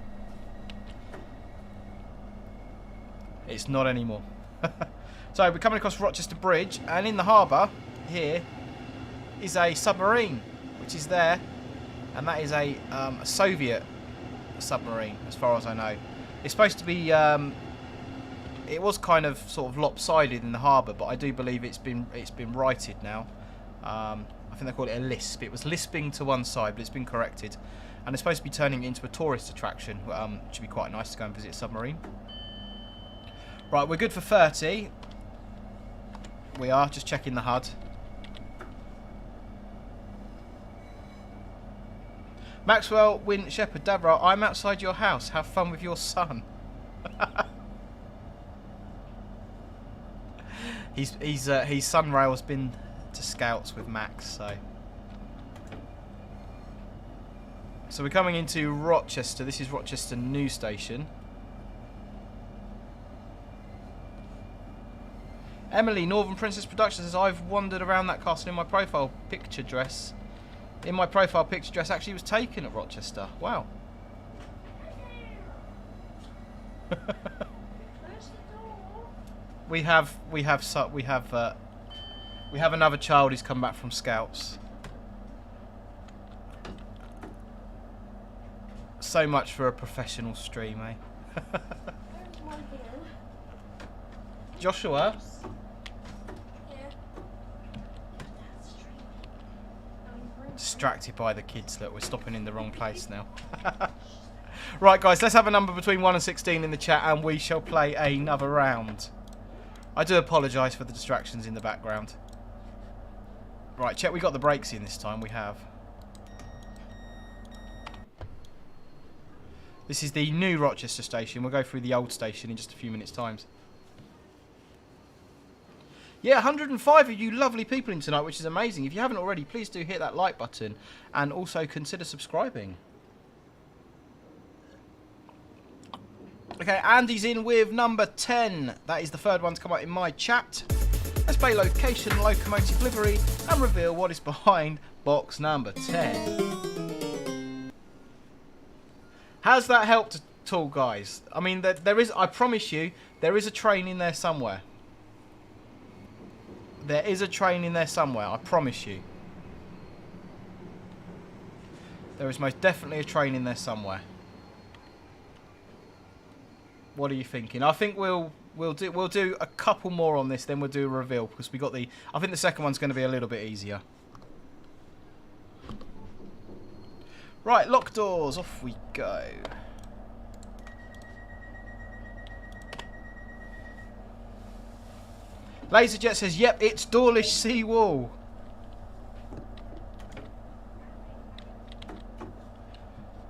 It's not anymore. So we're coming across Rochester Bridge, and in the harbour here is a submarine, which is there. And that is a Soviet submarine, as far as I know. It's supposed to be... it was kind of sort of lopsided in the harbour, but I do believe it's been righted now. I think they call it a lisp. It was lisping to one side, but it's been corrected. And it's supposed to be turning it into a tourist attraction, which would be quite nice to go and visit a submarine. Right, we're good for 30. We are, just checking the HUD. Maxwell, Win, Shepherd, Dabra, I'm outside your house. Have fun with your son. His son Rail's been to Scouts with Max, so we're coming into Rochester. This is Rochester New Station. Emily, Northern Princess Productions says, I've wandered around that castle in my profile picture dress. Actually was taken at Rochester. Wow. we have another child who's come back from Scouts. So much for a professional stream, eh? Joshua? Distracted by the kids. Look, we're stopping in the wrong place now. Right, guys, let's have a number between 1 and 16 in the chat and we shall play another round. I do apologise for the distractions in the background. Right, check, we got the brakes in this time. We have. This is the new Rochester station. We'll go through the old station in just a few minutes' time. Yeah, 105 of you lovely people in tonight, which is amazing. If you haven't already, please do hit that like button and also consider subscribing. Okay, Andy's in with number 10. That is the third one to come out in my chat. Let's play location, locomotive livery, and reveal what is behind box number 10. Has that helped at all, guys? I mean, there is, I promise you, there is a train in there somewhere. There is a train in there somewhere, I promise you. There is most definitely a train in there somewhere. What are you thinking? I think we'll do a couple more on this, then we'll do a reveal because we got the. I think the second one's going to be a little bit easier. Right, lock doors, off we go. LaserJet says, yep, it's Dawlish Seawall.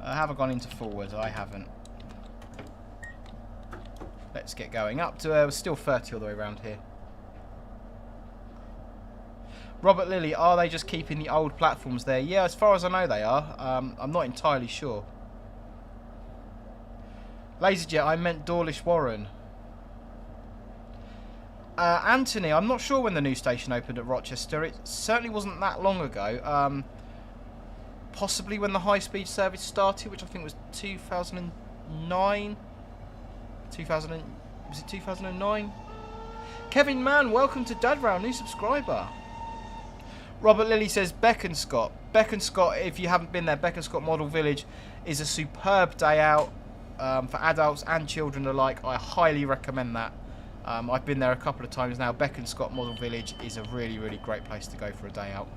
I haven't gone into forward, I haven't. Let's get going. Up to, we're still 30 all the way around here. Robert Lilly, are they just keeping the old platforms there? Yeah, as far as I know they are. I'm not entirely sure. LaserJet, I meant Dawlish Warren. Anthony, I'm not sure when the new station opened at Rochester. It certainly wasn't that long ago. Possibly when the high-speed service started, which I think was 2009. Was it 2009? Kevin Mann, welcome to Dadrow, new subscriber. Robert Lilly says Beaconscott. Beaconscott, if you haven't been there, Beaconscott Model Village is a superb day out for adults and children alike. I highly recommend that. I've been there a couple of times now. Beaconscott Model Village is a really, really great place to go for a day out.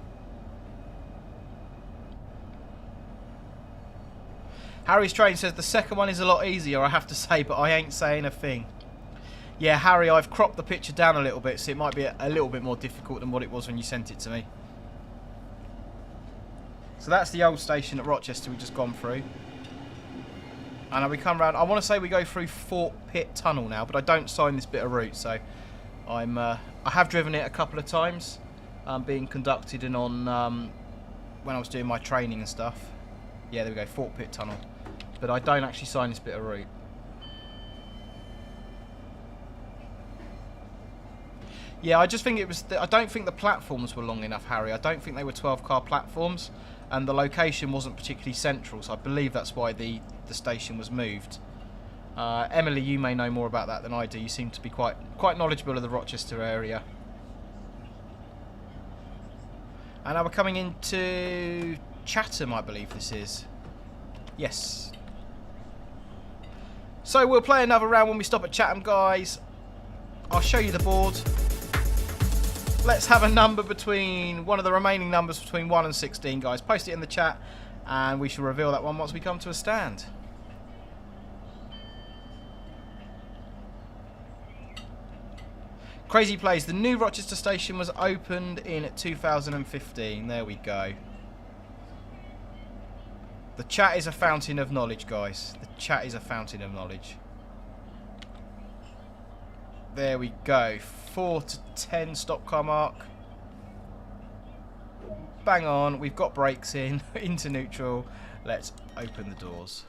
Harry's Train says the second one is a lot easier, I have to say, but I ain't saying a thing. Yeah, Harry, I've cropped the picture down a little bit, so it might be a little bit more difficult than what it was when you sent it to me. So that's the old station at Rochester we've just gone through. And we come round. I want to say we go through Fort Pitt Tunnel now, but I don't sign this bit of route, so I have driven it a couple of times, being conducted and on when I was doing my training and stuff. Yeah, there we go, Fort Pitt Tunnel. But I don't actually sign this bit of route. Yeah, I just think it was. I don't think the platforms were long enough, Harry. I don't think they were 12-car platforms, and the location wasn't particularly central. So I believe that's why the station was moved. Emily, you may know more about that than I do. You seem to be quite knowledgeable of the Rochester area. And now we're coming into Chatham, I believe this is. Yes. So we'll play another round when we stop at Chatham, guys. I'll show you the board. Let's have a number between, one of the remaining numbers between 1 and 16, guys. Post it in the chat, and we shall reveal that one once we come to a stand. Crazy Plays. The new Rochester station was opened in 2015. There we go. The chat is a fountain of knowledge, guys. The chat is a fountain of knowledge. There we go. 4 to 10 stop car mark. Bang on. We've got brakes in. Into neutral. Let's open the doors.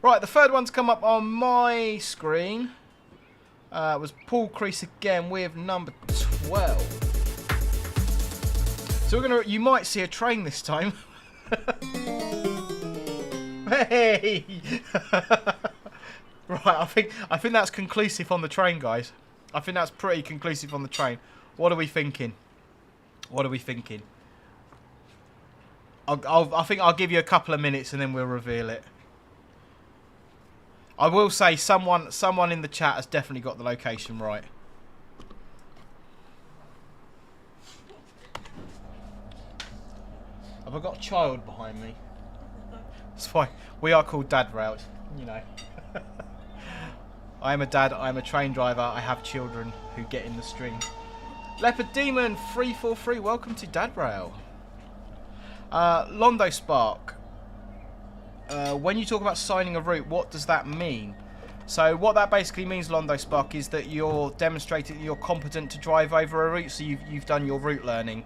Right, the third one's come up on my screen. Was Paul Crease again with number 12. So we're gonna. You might see a train this time. Hey. Right, I think that's conclusive on the train, guys. I think that's pretty conclusive on the train. What are we thinking? What are we thinking? I think I'll give you a couple of minutes and then we'll reveal it. I will say someone in the chat has definitely got the location right. Have I got a child behind me? That's fine. We are called Dad Rails, you know. I am a dad, I am a train driver, I have children who get in the stream. Leopard Demon 343, welcome to Dad Rail. Londo Spark. When you talk about signing a route, what does that mean? So what that basically means, Londo Spark, is that you're demonstrating that you're competent to drive over a route, so you've done your route learning.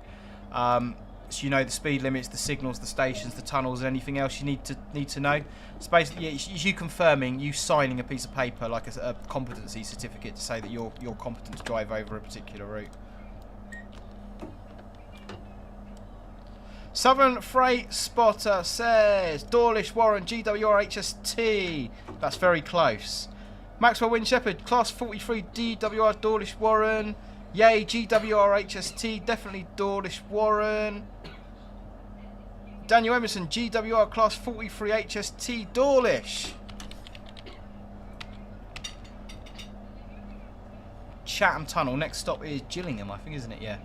So you know the speed limits, the signals, the stations, the tunnels, and anything else you need to know. It's basically it's you confirming, you signing a piece of paper like a competency certificate to say that you're competent to drive over a particular route. Southern Freight Spotter says Dawlish Warren GWR HST. That's very close. Maxwell Wind Shepherd Class 43 DWR Dawlish Warren. Yay, GWR HST, definitely Dawlish Warren. Daniel Emerson, GWR Class 43 HST, Dawlish. Chatham Tunnel, next stop is Gillingham, I think, isn't it? Yeah.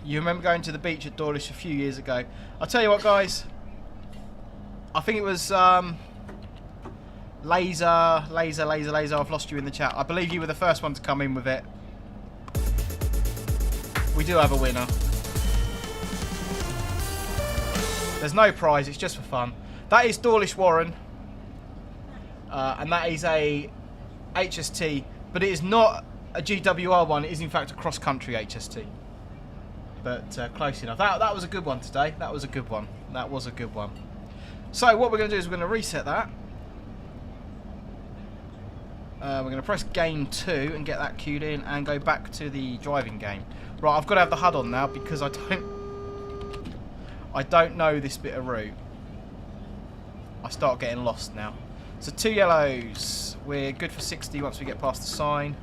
You remember going to the beach at Dawlish a few years ago. I'll tell you what, guys. I think it was... Laser, I've lost you in the chat. I believe you were the first one to come in with it. We do have a winner. There's no prize, it's just for fun. That is Dawlish Warren. And that is a HST, but it is not a GWR one, it is in fact a cross-country HST. But close enough. That was a good one today. That was a good one. That was a good one. So what we're going to do is we're going to reset that. We're going to press game 2 and get that queued in and go back to the driving game. Right, I've got to have the HUD on now because I don't know this bit of route. I start getting lost now. So 2 yellows. We're good for 60 once we get past the sign.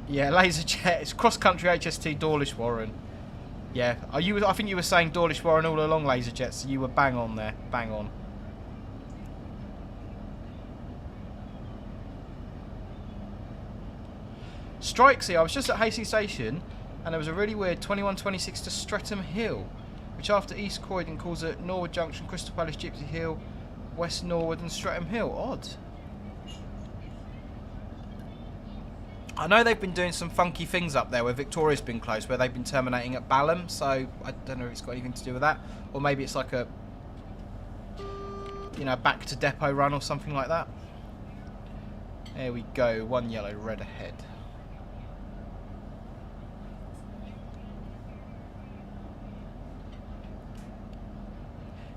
Yeah, Laserjet. It's cross-country HST Dawlish Warren. Yeah, I think you were saying Dawlish Warren all along, Laserjet, so you were bang on there. Bang on. Strikesy, I was just at Hastings Station and there was a really weird 2126 to Streatham Hill, which after East Croydon calls it Norwood Junction, Crystal Palace, Gypsy Hill, West Norwood and Streatham Hill. Odd. I know they've been doing some funky things up there where Victoria's been closed, where they've been terminating at Balham, so I don't know if it's got anything to do with that. Or maybe it's like a, you know, back to depot run or something like that. There we go, 1 yellow, red ahead.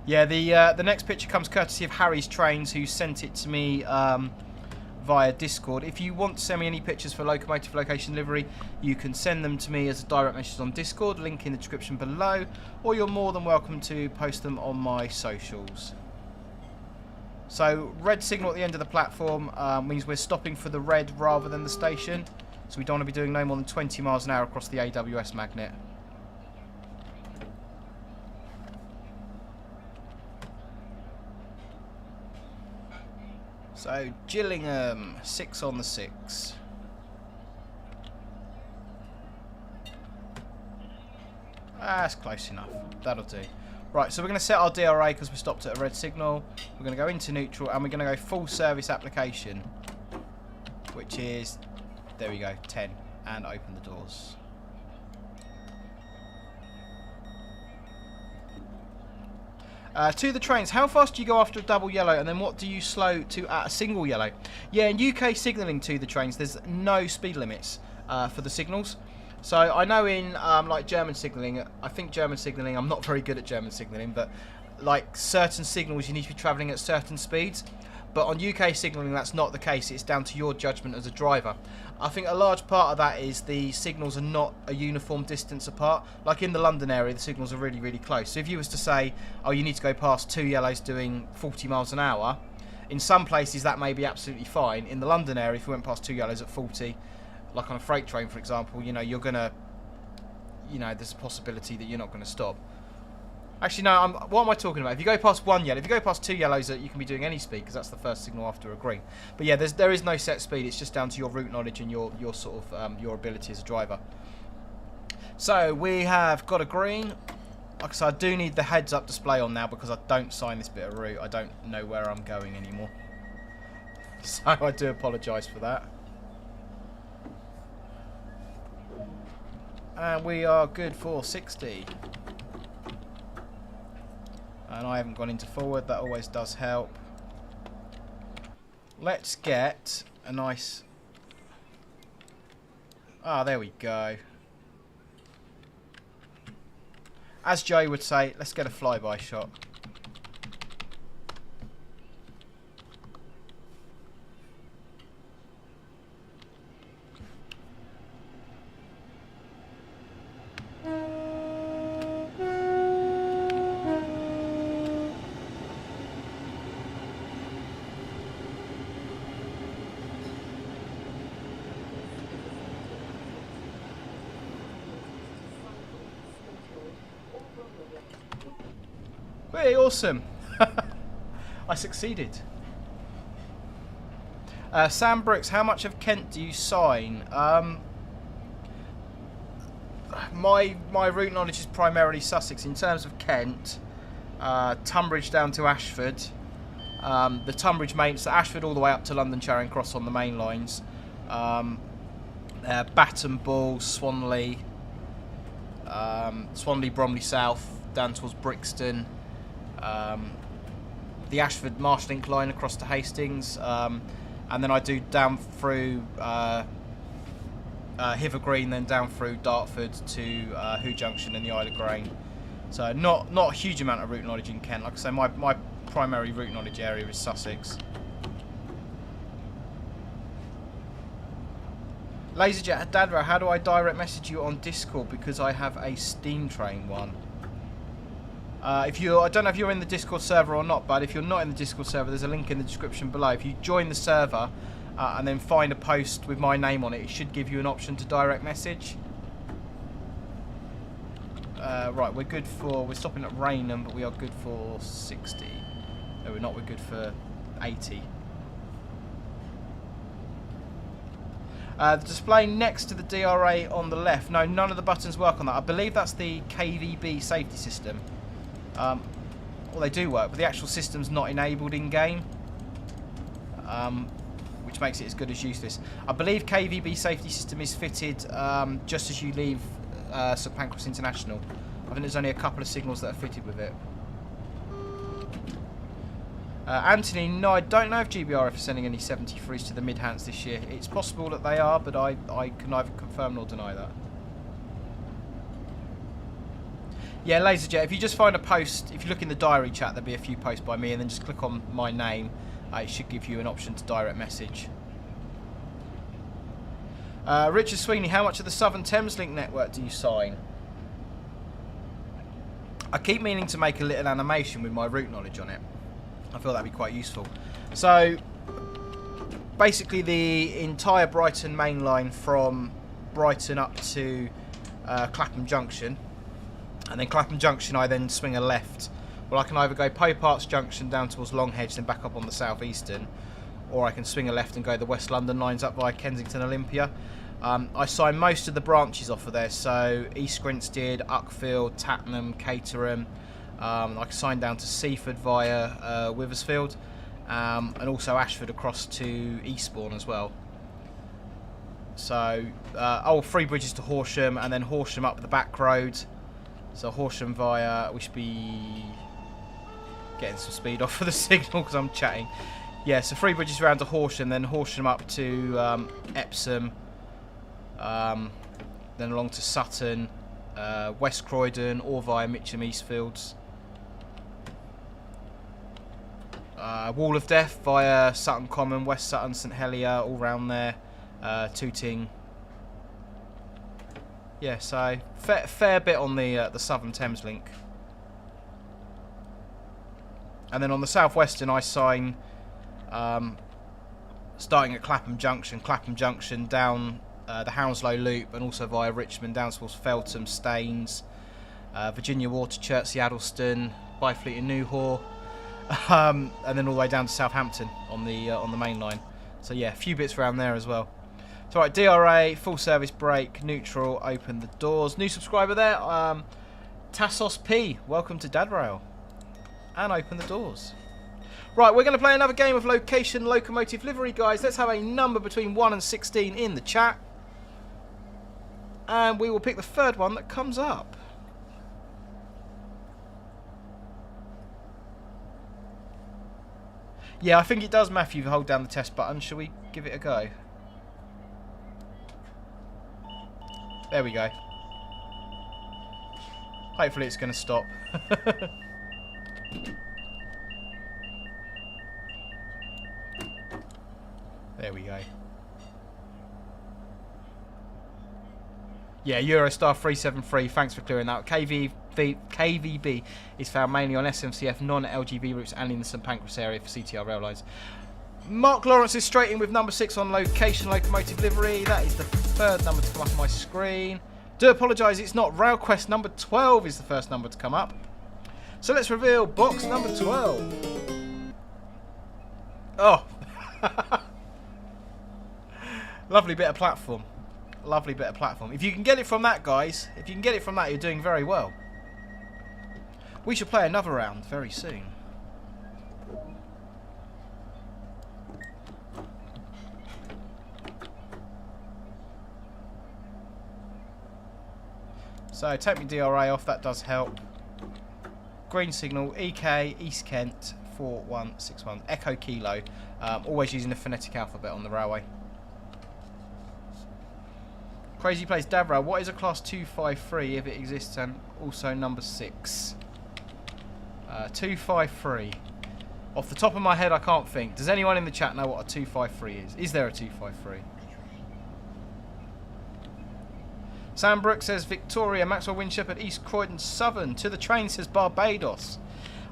Yeah, the next picture comes courtesy of Harry's Trains, who sent it to me via Discord. If you want to send me any pictures for Locomotive location livery, you can send them to me as a direct message on Discord, link in the description below, or you're more than welcome to post them on my socials. So red signal at the end of the platform means we're stopping for the red rather than the station, so we don't want to be doing no more than 20 miles an hour across the AWS magnet. So, Gillingham, 6 on the 6. That's close enough. That'll do. Right, so we're going to set our DRA because we stopped at a red signal. We're going to go into neutral and we're going to go full service application, which is, there we go, 10, and open the doors. To the trains, how fast do you go after a double yellow, and then what do you slow to at a single yellow? Yeah, in UK signalling to the trains, there's no speed limits for the signals. So I know in like German signalling, I think German signalling, I'm not very good at German signalling, but like certain signals you need to be travelling at certain speeds. But on UK signalling that's not the case, it's down to your judgment as a driver. I think a large part of that is the signals are not a uniform distance apart. Like in the London area, the signals are really, really close. So if you was to say, oh, you need to go past 2 yellows doing 40 miles an hour, in some places that may be absolutely fine. In the London area, if you went past 2 yellows at 40, like on a freight train, for example, you know, you're going to, you know, there's a possibility that you're not going to stop. Actually, no, what am I talking about? If you go past 1 yellow, if you go past 2 yellows, you can be doing any speed because that's the first signal after a green. But yeah, there is no set speed. It's just down to your route knowledge and your sort of your ability as a driver. So we have got a green. Like I said, I do need the heads-up display on now because I don't sign this bit of route. I don't know where I'm going anymore. So I do apologise for that. And we are good for 60. And I haven't gone into forward, that always does help. Let's get a nice... Ah, there we go. As Joe would say, let's get a flyby shot. Hey, awesome. I succeeded. Sam Brooks, how much of Kent do you sign? My route knowledge is primarily Sussex. In terms of Kent, Tunbridge down to Ashford, the Tunbridge main, so Ashford all the way up to London Charing Cross on the main lines, Baton Ball, Swanley, Swanley, Bromley South, down towards Brixton, the Ashford Marsh-Link line across to Hastings, and then I do down through Hither Green, then down through Dartford to Hoo Junction and the Isle of Grain. So not a huge amount of route knowledge in Kent. Like I say, my primary route knowledge area is Sussex. LaserJet Dadra, how do I direct message you on Discord? Because I have a Steam Train one. I don't know if you're in the Discord server or not, but if you're not in the Discord server, there's a link in the description below. If you join the server and then find a post with my name on it, it should give you an option to direct message. Right, we're good for... We're stopping at Raynham, but we are good for 60. No, we're not. We're good for 80. The display next to the DRA on the left. No, none of the buttons work on that. I believe that's the KVB safety system. Well, they do work, but the actual system's not enabled in-game, which makes it as good as useless. I believe KVB safety system is fitted just as you leave St Pancras International. I think there's only a couple of signals that are fitted with it. Anthony, no, I don't know if GBRF are sending any 73s to the Midhants this year. It's possible that they are, but I can neither confirm nor deny that. Yeah, LaserJet, if you just find a post, if you look in the diary chat, there'll be a few posts by me, and then just click on my name, it should give you an option to direct message. Richard Sweeney, how much of the Southern Thames Link network do you sign? I keep meaning to make a little animation with my route knowledge on it. I feel that'd be quite useful. So, basically the entire Brighton main line from Brighton up to Clapham Junction. And then Clapham Junction, I then swing a left. Well, I can either go Pope Arts Junction down towards Longhedge, then back up on the Southeastern, or I can swing a left and go the West London lines up via Kensington Olympia. I sign most of the branches off of there, so East Grinstead, Uckfield, Tattenham, Caterham, I can sign down to Seaford via Withersfield, and also Ashford across to Eastbourne as well. So, 3 bridges to Horsham, and then Horsham up the back road. So Horsham via, we should be getting some speed off for the signal because I'm chatting. Yeah, so 3 bridges around to Horsham, then Horsham up to Epsom, then along to Sutton, West Croydon, or via Mitcham Eastfields. Wall of Death via Sutton Common, West Sutton, St Helier, all round there. Tooting. Yeah, so fair bit on the Southern Thames link. And then on the Southwestern, I sign starting at Clapham Junction down the Hounslow Loop, and also via Richmond down towards Feltham, Staines, Virginia Water, Chertsey, Addleston, Byfleet and Newhaw, and then all the way down to Southampton on the main line. So yeah, a few bits around there as well. So right, DRA, full service brake, neutral, open the doors. New subscriber there, Tassos P. Welcome to Dad Rail. And open the doors. Right, we're going to play another game of location locomotive livery, guys. Let's have a number between 1 and 16 in the chat. And we will pick the third one that comes up. Yeah, I think it does, Matthew, hold down the test button. Shall we give it a go? There we go. Hopefully it's going to stop. There we go. Yeah, Eurostar 373, thanks for clearing that. KVB is found mainly on SMCF non-LGV routes and in the St Pancras area for CTR rail lines. Mark Lawrence is straight in with number 6 on location locomotive livery. That is the third number to come up on my screen. Do apologise, it's not. RailQuest number 12 is the first number to come up. So let's reveal box number 12. Oh. Lovely bit of platform. Lovely bit of platform. If you can get it from that, guys, if you can get it from that, you're doing very well. We should play another round very soon. So take my DRA off, that does help. Green signal, EK, East Kent, 4161, Echo Kilo. Always using the phonetic alphabet on the railway. Crazy Place, Davra, what is a class 253 if it exists, and also number 6? 253. Off the top of my head, I can't think. Does anyone in the chat know what a 253 is? Is there a 253? Sam Brooks says Victoria, Maxwell Windshepherd, East Croydon, Southern. To the train says Barbados.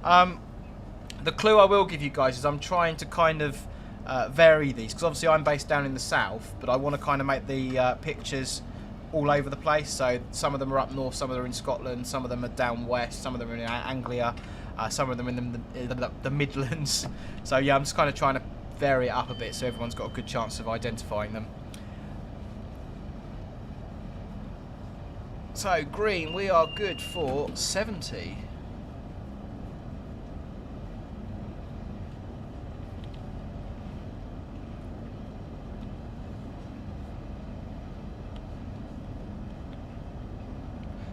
The clue I will give you guys is I'm trying to kind of vary these, because obviously I'm based down in the south, but I want to kind of make the pictures all over the place. So some of them are up north, some of them are in Scotland, some of them are down west, some of them are in Anglia, some of them in the Midlands. So yeah, I'm just kind of trying to vary it up a bit so everyone's got a good chance of identifying them. So green, we are good for 70.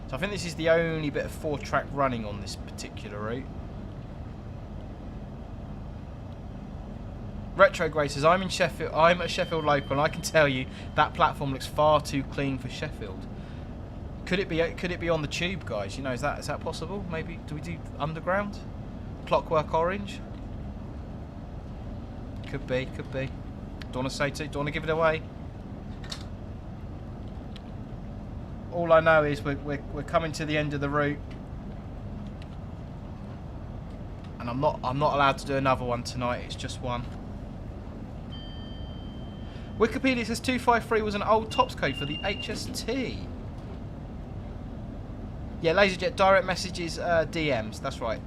So I think this is the only bit of 4-track running on this particular route. Retrograde says, I'm in Sheffield. I'm at Sheffield local, and I can tell you that platform looks far too clean for Sheffield. Could it be on the tube, guys? You know, is that possible? Maybe do we do underground? Clockwork Orange? Could be. Don't want to say to. Don't want to give it away. All I know is we're coming to the end of the route, and I'm not allowed to do another one tonight. It's just one. Wikipedia says 253 was an old tops code for the HST. Yeah, LaserJet direct messages, DMs. That's right.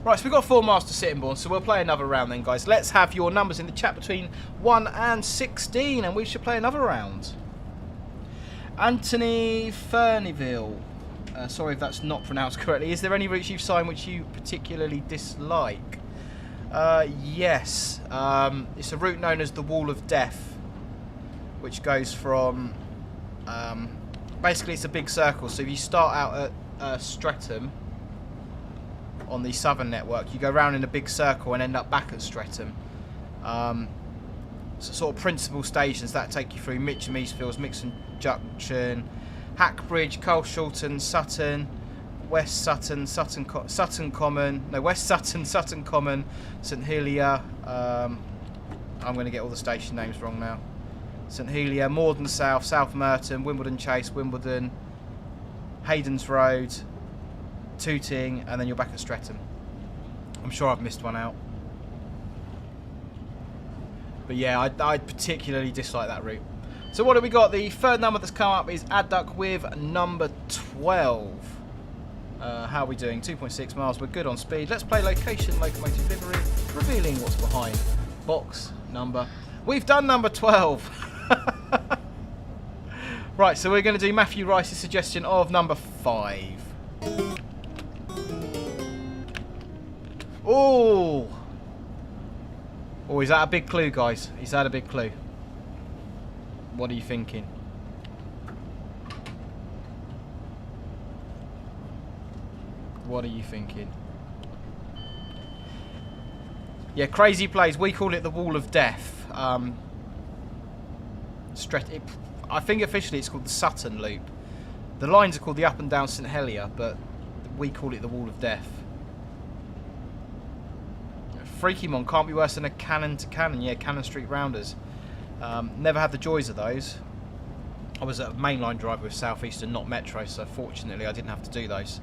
Right, so we've got 4 miles to Sittingbourne, so we'll play another round then, guys. Let's have your numbers in the chat between 1 and 16, and we should play another round. Anthony Furniville. Sorry if that's not pronounced correctly. Is there any routes you've signed which you particularly dislike? Yes. It's a route known as the Wall of Death, which goes from... basically, it's a big circle. So if you start out at Streatham on the Southern network, you go round in a big circle and end up back at Streatham. So sort of principal stations that take you through Mitcham, Eastfields, Mixon Junction, Hackbridge, Culshorton, Sutton, West Sutton, Sutton Common, no, West Sutton, Sutton Common, St Helier. I'm going to get all the station names wrong now. St Helier, Morden South, South Merton, Wimbledon Chase, Wimbledon, Hayden's Road, Tooting, and then you're back at Streatham. I'm sure I've missed one out. But yeah, I particularly dislike that route. So what have we got? The third number that's come up is Adduck with number 12. How are we doing? 2.6 miles. We're good on speed. Let's play location, locomotive livery, revealing what's behind box number. We've done number 12. Right, so we're going to do Matthew Rice's suggestion of number 5. Oh! Oh, is that a big clue, guys? Is that a big clue? What are you thinking? What are you thinking? Yeah, crazy place. We call it the Wall of Death. I think officially it's called the Sutton Loop. The lines are called the Up and Down St Helier, but we call it the Wall of Death. Freaky Mon can't be worse than a Cannon to Cannon. Yeah, Cannon Street Rounders. Never had the joys of those. I was a mainline driver with Southeastern, not Metro, so fortunately I didn't have to do those.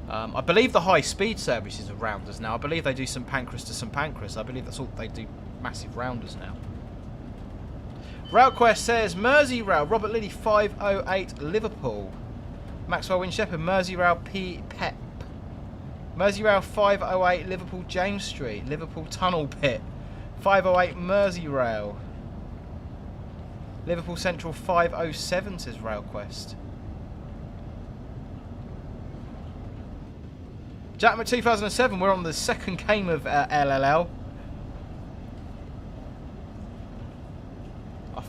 I believe the high speed services are rounders now. I believe they do St Pancras to St Pancras. I believe that's all they do, massive rounders now. RailQuest says Merseyrail, Robert Liddy 508 Liverpool. Maxwell Wynne Shepherd, Merseyrail Pep. Merseyrail 508 Liverpool James Street. Liverpool Tunnel Pit 508 Merseyrail. Liverpool Central 507 says RailQuest. Jackman 2007, we're on the second game of LLL. I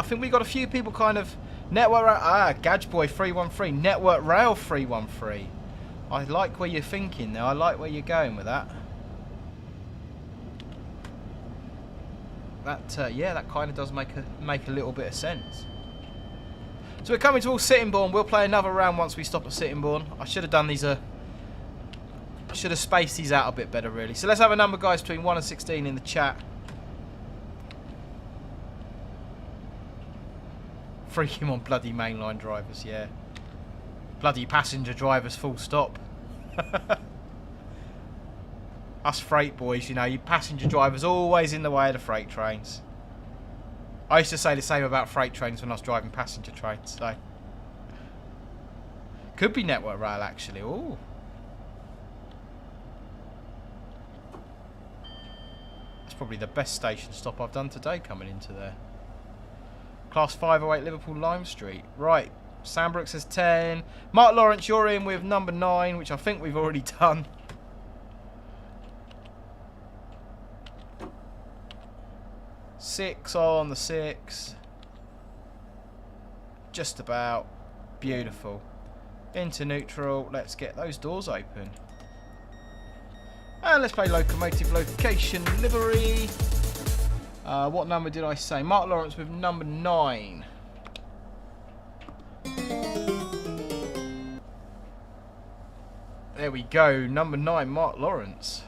think we got a few people kind of Network Rail, Gadgeboy 313, Network Rail 313. I like where you're thinking now. I like where you're going with that. Yeah, that kind of does make a little bit of sense. So we're coming towards Sittingbourne. We'll play another round once we stop at Sittingbourne. I should have done these. Should have spaced these out a bit better, really. So let's have a number, guys, between 1 and 16 in the chat. Freaking on bloody mainline drivers, yeah. Bloody passenger drivers, full stop. Us freight boys, you know, you passenger drivers always in the way of the freight trains. I used to say the same about freight trains when I was driving passenger trains, so. Could be Network Rail, actually. Ooh. That's probably the best station stop I've done today coming into there. Class 508 Liverpool Lime Street. Right. Sandbrook says 10. Mark Lawrence, you're in with number 9, which I think we've already done. Six on the 6. Just about. Beautiful. Into neutral. Let's get those doors open. And let's play Locomotive Location Livery. What number did I say? Mark Lawrence with number 9. There we go. Number 9, Mark Lawrence.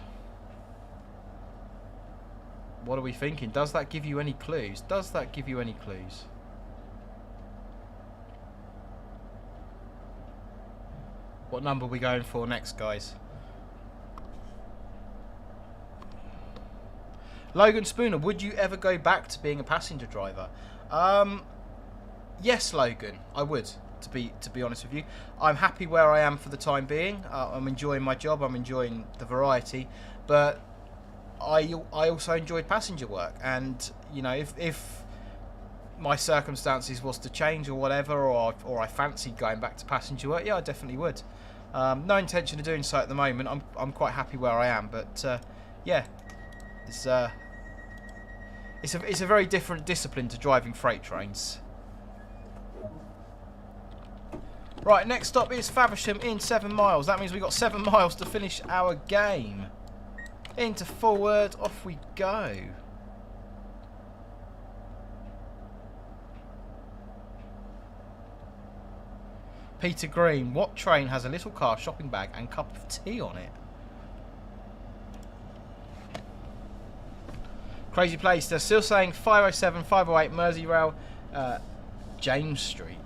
What are we thinking? Does that give you any clues? Does that give you any clues? What number are we going for next, guys? Logan Spooner, would you ever go back to being a passenger driver? Yes, Logan, I would. To be honest with you, I'm happy where I am for the time being. I'm enjoying my job. I'm enjoying the variety, but I also enjoyed passenger work. And you know, if my circumstances was to change or whatever, or I fancied going back to passenger work, yeah, I definitely would. No intention of doing so at the moment. I'm quite happy where I am, but yeah, it's a very different discipline to driving freight trains. Right, next stop is Faversham in 7 miles. That means we've got 7 miles to finish our game. Into forward, off we go. Peter Green, what train has a little car, shopping bag and cup of tea on it? Crazy place. They're still saying 507, 508 Merseyrail, James Street.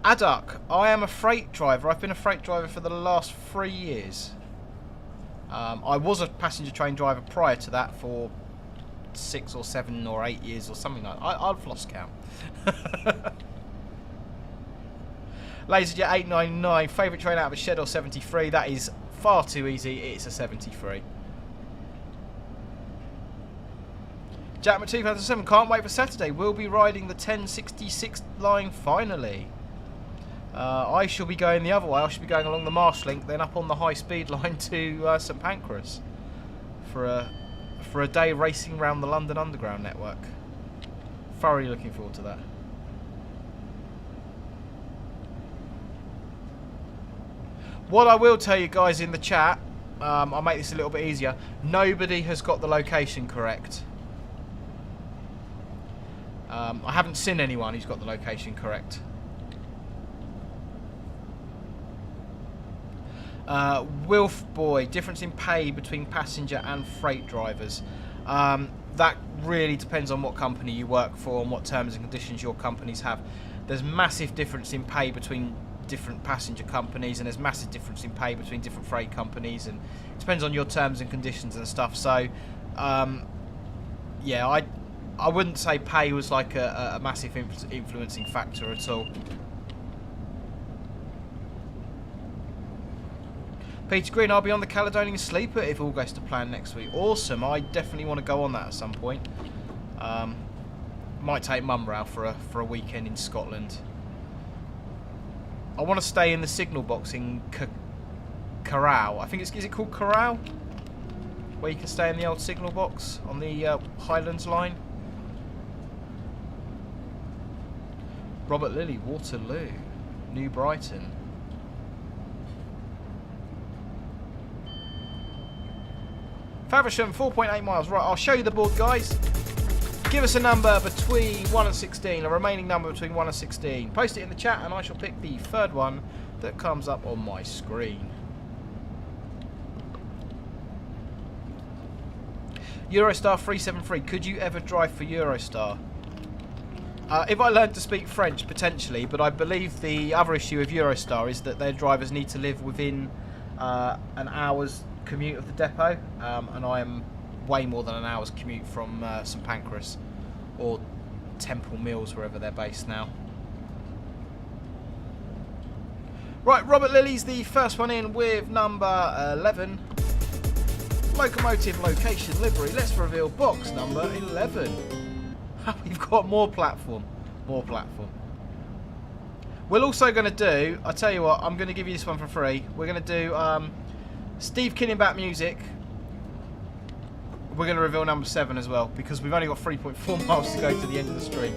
Adduck, I am a freight driver. I've been a freight driver for the last 3 years. I was a passenger train driver prior to that for 6 or 7 or 8 years or something like that. I've lost count. LaserJet 899, favourite train out of a shed or 73. That is far too easy. It's a 73. Jackman 2007, can't wait for Saturday. We'll be riding the 1066 line finally. I shall be going the other way. I shall be going along the Marsh Link, then up on the high speed line to St Pancras for a day racing around the London Underground network. Thoroughly looking forward to that. What I will tell you guys in the chat, I'll make this a little bit easier. Nobody has got the location correct. I haven't seen anyone who's got the location correct. Wilf Boy, difference in pay between passenger and freight drivers. That really depends on what company you work for and what terms and conditions your companies have. There's massive difference in pay between different passenger companies, and there's massive difference in pay between different freight companies, and it depends on your terms and conditions and stuff. So yeah, I wouldn't say pay was like a massive influencing factor at all. Peter Green, I'll be on the Caledonian Sleeper if all goes to plan next week. Awesome, I definitely want to go on that at some point. Might take Mum round for a weekend in Scotland. I want to stay in the signal box in Corral. I think is it called Corral? Where you can stay in the old signal box on the Highlands line. Robert Lilly, Waterloo, New Brighton. Faversham, 4.8 miles. Right, I'll show you the board, guys. Give us a number between 1 and 16, a remaining number between 1 and 16. Post it in the chat and I shall pick the third one that comes up on my screen. Eurostar 373. Could you ever drive for Eurostar? If I learned to speak French, potentially, but I believe the other issue with Eurostar is that their drivers need to live within an hour's commute of the depot, and I am way more than an hour's commute from St Pancras or Temple Mills, wherever they're based now. Right, Robert Lilly's the first one in with number 11. Locomotive location livery. Let's reveal box number 11. We've got more platform. More platform. We're also going to do, I tell you what, I'm going to give you this one for free. We're going to do Steve Kinningback music. We're going to reveal number 7 as well, because we've only got 3.4 miles to go to the end of the stream.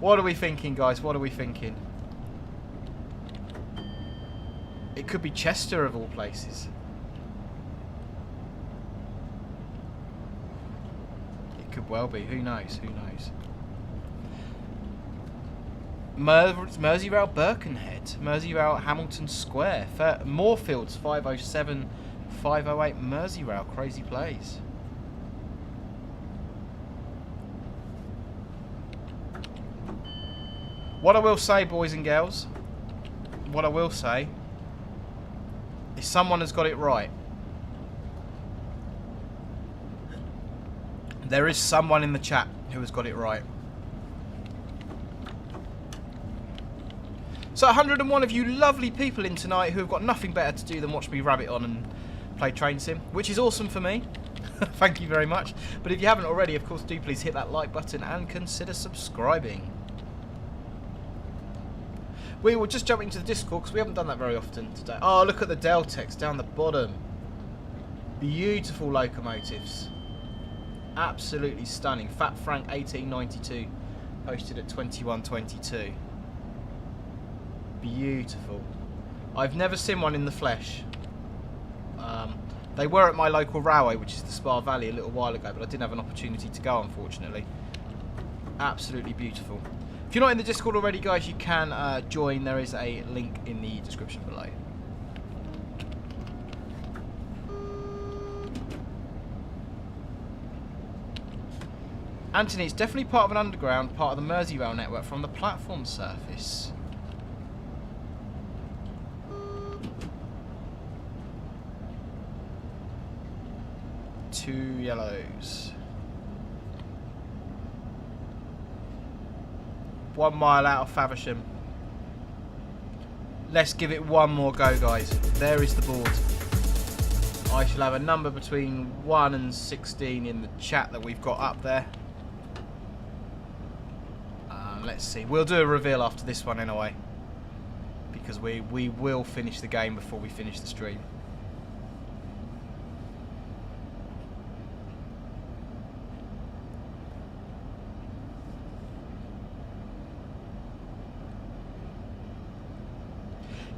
What are we thinking, guys? What are we thinking? It could be Chester of all places. It could well be. Who knows? Who knows? Merseyrail Birkenhead, Merseyrail Hamilton Square, Moorfields 507, 508 Merseyrail, crazy place. What I will say, boys and girls, what I will say is someone has got it right. There is someone in the chat who has got it right. So 101 of you lovely people in tonight who have got nothing better to do than watch me rabbit on and play train sim, which is awesome for me. Thank you very much. But if you haven't already, of course, do please hit that like button and consider subscribing. We will just jump into the Discord because we haven't done that very often today. Oh, look at the Deltex down the bottom. Beautiful locomotives. Absolutely stunning. Fat Frank 1892, posted at 2122. Beautiful. I've never seen one in the flesh. They were at my local railway, which is the Spa Valley, a little while ago, but I didn't have an opportunity to go, unfortunately. Absolutely beautiful. If you're not in the Discord already, guys, you can join. There is a link in the description below. Anthony, it's definitely part of an underground, part of the Merseyrail network from the platform surface. Two yellows. 1 mile out of Faversham. Let's give it one more go, guys. There is the board. I shall have a number between 1 and 16 in the chat that we've got up there. Let's see. We'll do a reveal after this one anyway, because we will finish the game before we finish the stream.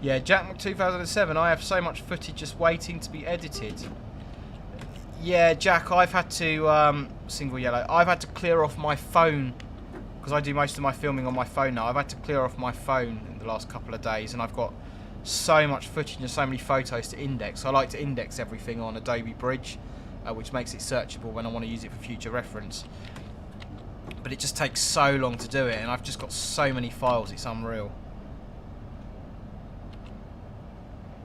Yeah, Jack 2007, I have so much footage just waiting to be edited. Yeah, Jack, I've had to, single yellow, I've had to clear off my phone, because I do most of my filming on my phone now. I've had to clear off my phone in the last couple of days, and I've got so much footage and so many photos to index. I like to index everything on Adobe Bridge, which makes it searchable when I want to use it for future reference. But it just takes so long to do it, and I've just got so many files, it's unreal.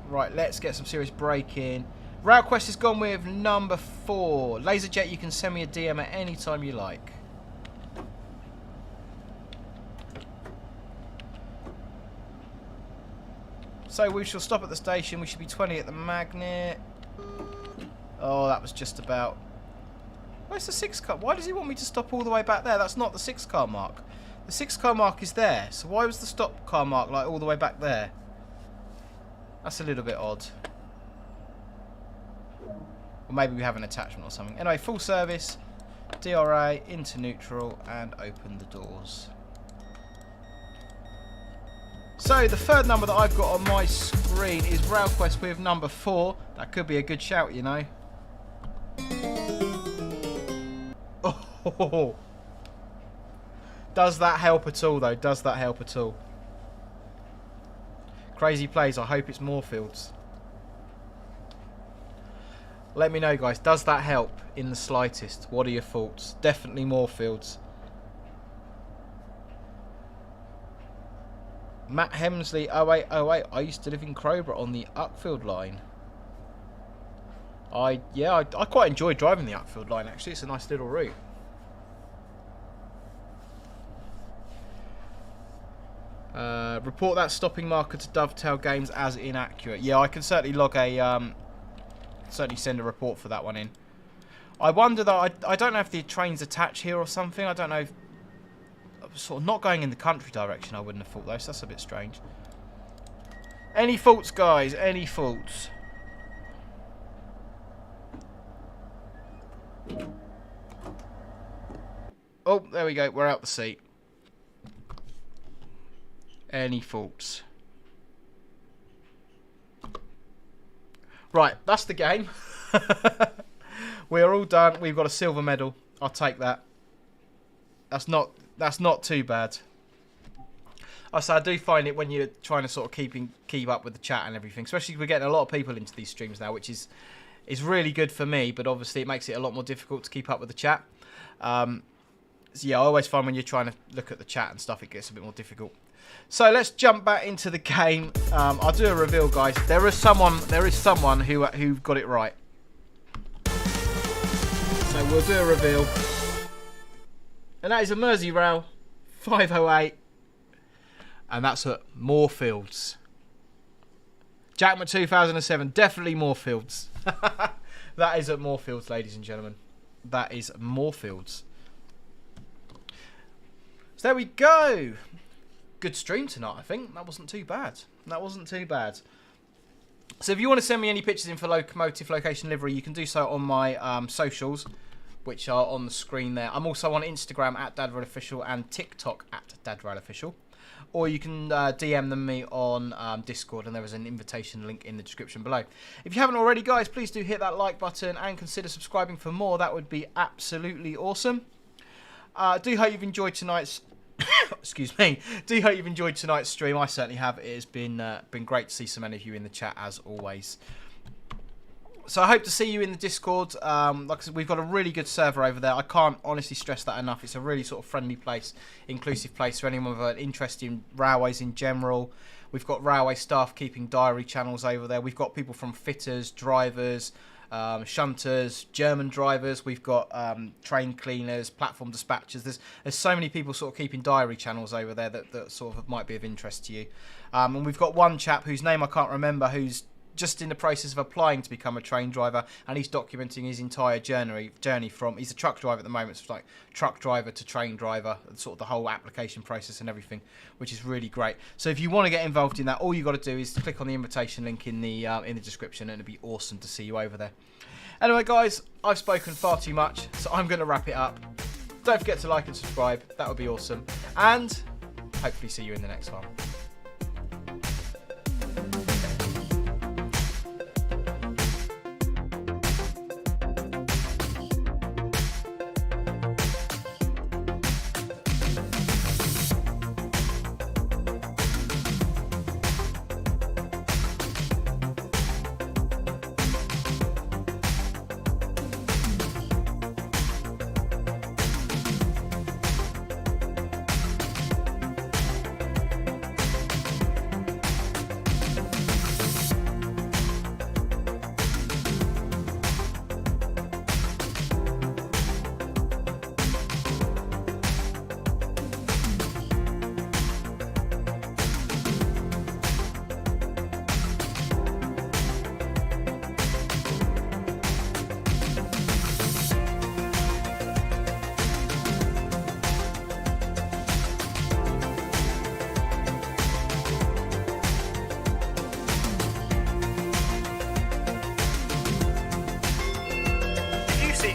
Right, let's get some serious break-in. RailQuest has gone with number 4. LaserJet, you can send me a DM at any time you like. So we shall stop at the station. We should be 20 at the magnet. Oh, that was just about... Where's the 6 car? Why does he want me to stop all the way back there? That's not the 6 car mark. The 6 car mark is there. So why was the stop car mark like all the way back there? That's a little bit odd. Or maybe we have an attachment or something. Anyway, full service, DRA, into neutral, and open the doors. So, the third number that I've got on my screen is RailQuest with number 4. That could be a good shout, you know. Oh. Does that help at all, though? Does that help at all? Crazy plays. I hope it's Moorfields. Let me know, guys. Does that help in the slightest? What are your thoughts? Definitely Moorfields. Matt Hemsley 0808. I used to live in Crowborough on the Uckfield line. I quite enjoy driving the Uckfield line, actually. It's a nice little route. Report that stopping marker to Dovetail Games as inaccurate. Yeah, I can certainly log a certainly send a report for that one in. I wonder though, I don't know if the train's attached here or something. I don't know if, sort of not going in the country direction, I wouldn't have thought though, so that's a bit strange. Any faults, guys? Any faults? Oh, there we go, we're out the seat. Any faults? Right, that's the game. We're all done. We've got a silver medal. I'll take that. That's not too bad. I do find it when you're trying to sort of keep up with the chat and everything, especially we're getting a lot of people into these streams now, which is really good for me, but obviously it makes it a lot more difficult to keep up with the chat. So yeah, I always find when you're trying to look at the chat and stuff, it gets a bit more difficult. So let's jump back into the game. I'll do a reveal, guys. There is someone who got it right. So we'll do a reveal. And that is a Merseyrail 508. And that's at Moorfields. Jackman 2007, definitely Moorfields. That is at Moorfields, ladies and gentlemen. That is Moorfields. So there we go. Good stream tonight, I think. That wasn't too bad. That wasn't too bad. So if you want to send me any pictures in for Locomotive Location Livery, you can do so on my socials, which are on the screen there. I'm also on Instagram at DadRailOfficial and TikTok at DadRailOfficial. Or you can DM them me on Discord, and there is an invitation link in the description below. If you haven't already, guys, please do hit that like button and consider subscribing for more. That would be absolutely awesome. Do hope you've enjoyed tonight's... Excuse me. Do hope you've enjoyed tonight's stream. I certainly have. It has been great to see so many of you in the chat, as always. So I hope to see you in the Discord. Like I said, we've got a really good server over there. I can't honestly stress that enough. It's a really sort of friendly place, inclusive place for anyone with an interest in railways in general. We've got railway staff keeping diary channels over there. We've got people from fitters, drivers, shunters, German drivers. We've got train cleaners, platform dispatchers. There's so many people sort of keeping diary channels over there that sort of might be of interest to you. And we've got one chap whose name I can't remember, who's just in the process of applying to become a train driver, and he's documenting his entire journey from, he's a truck driver at the moment, so it's like truck driver to train driver, sort of the whole application process and everything, which is really great. So if you want to get involved in that, all you got to do is click on the invitation link in the description, and it'd be awesome to see you over there. Anyway, guys, I've spoken far too much, so I'm going to wrap it up. Don't forget to like and subscribe, that would be awesome, and hopefully see you in the next one.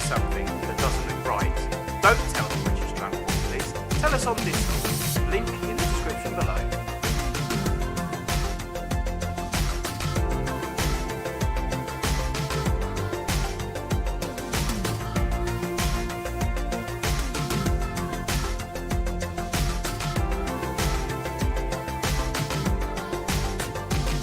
Something that doesn't look right, don't tell the British Transport Police. Tell us on Discord. Link in the description below.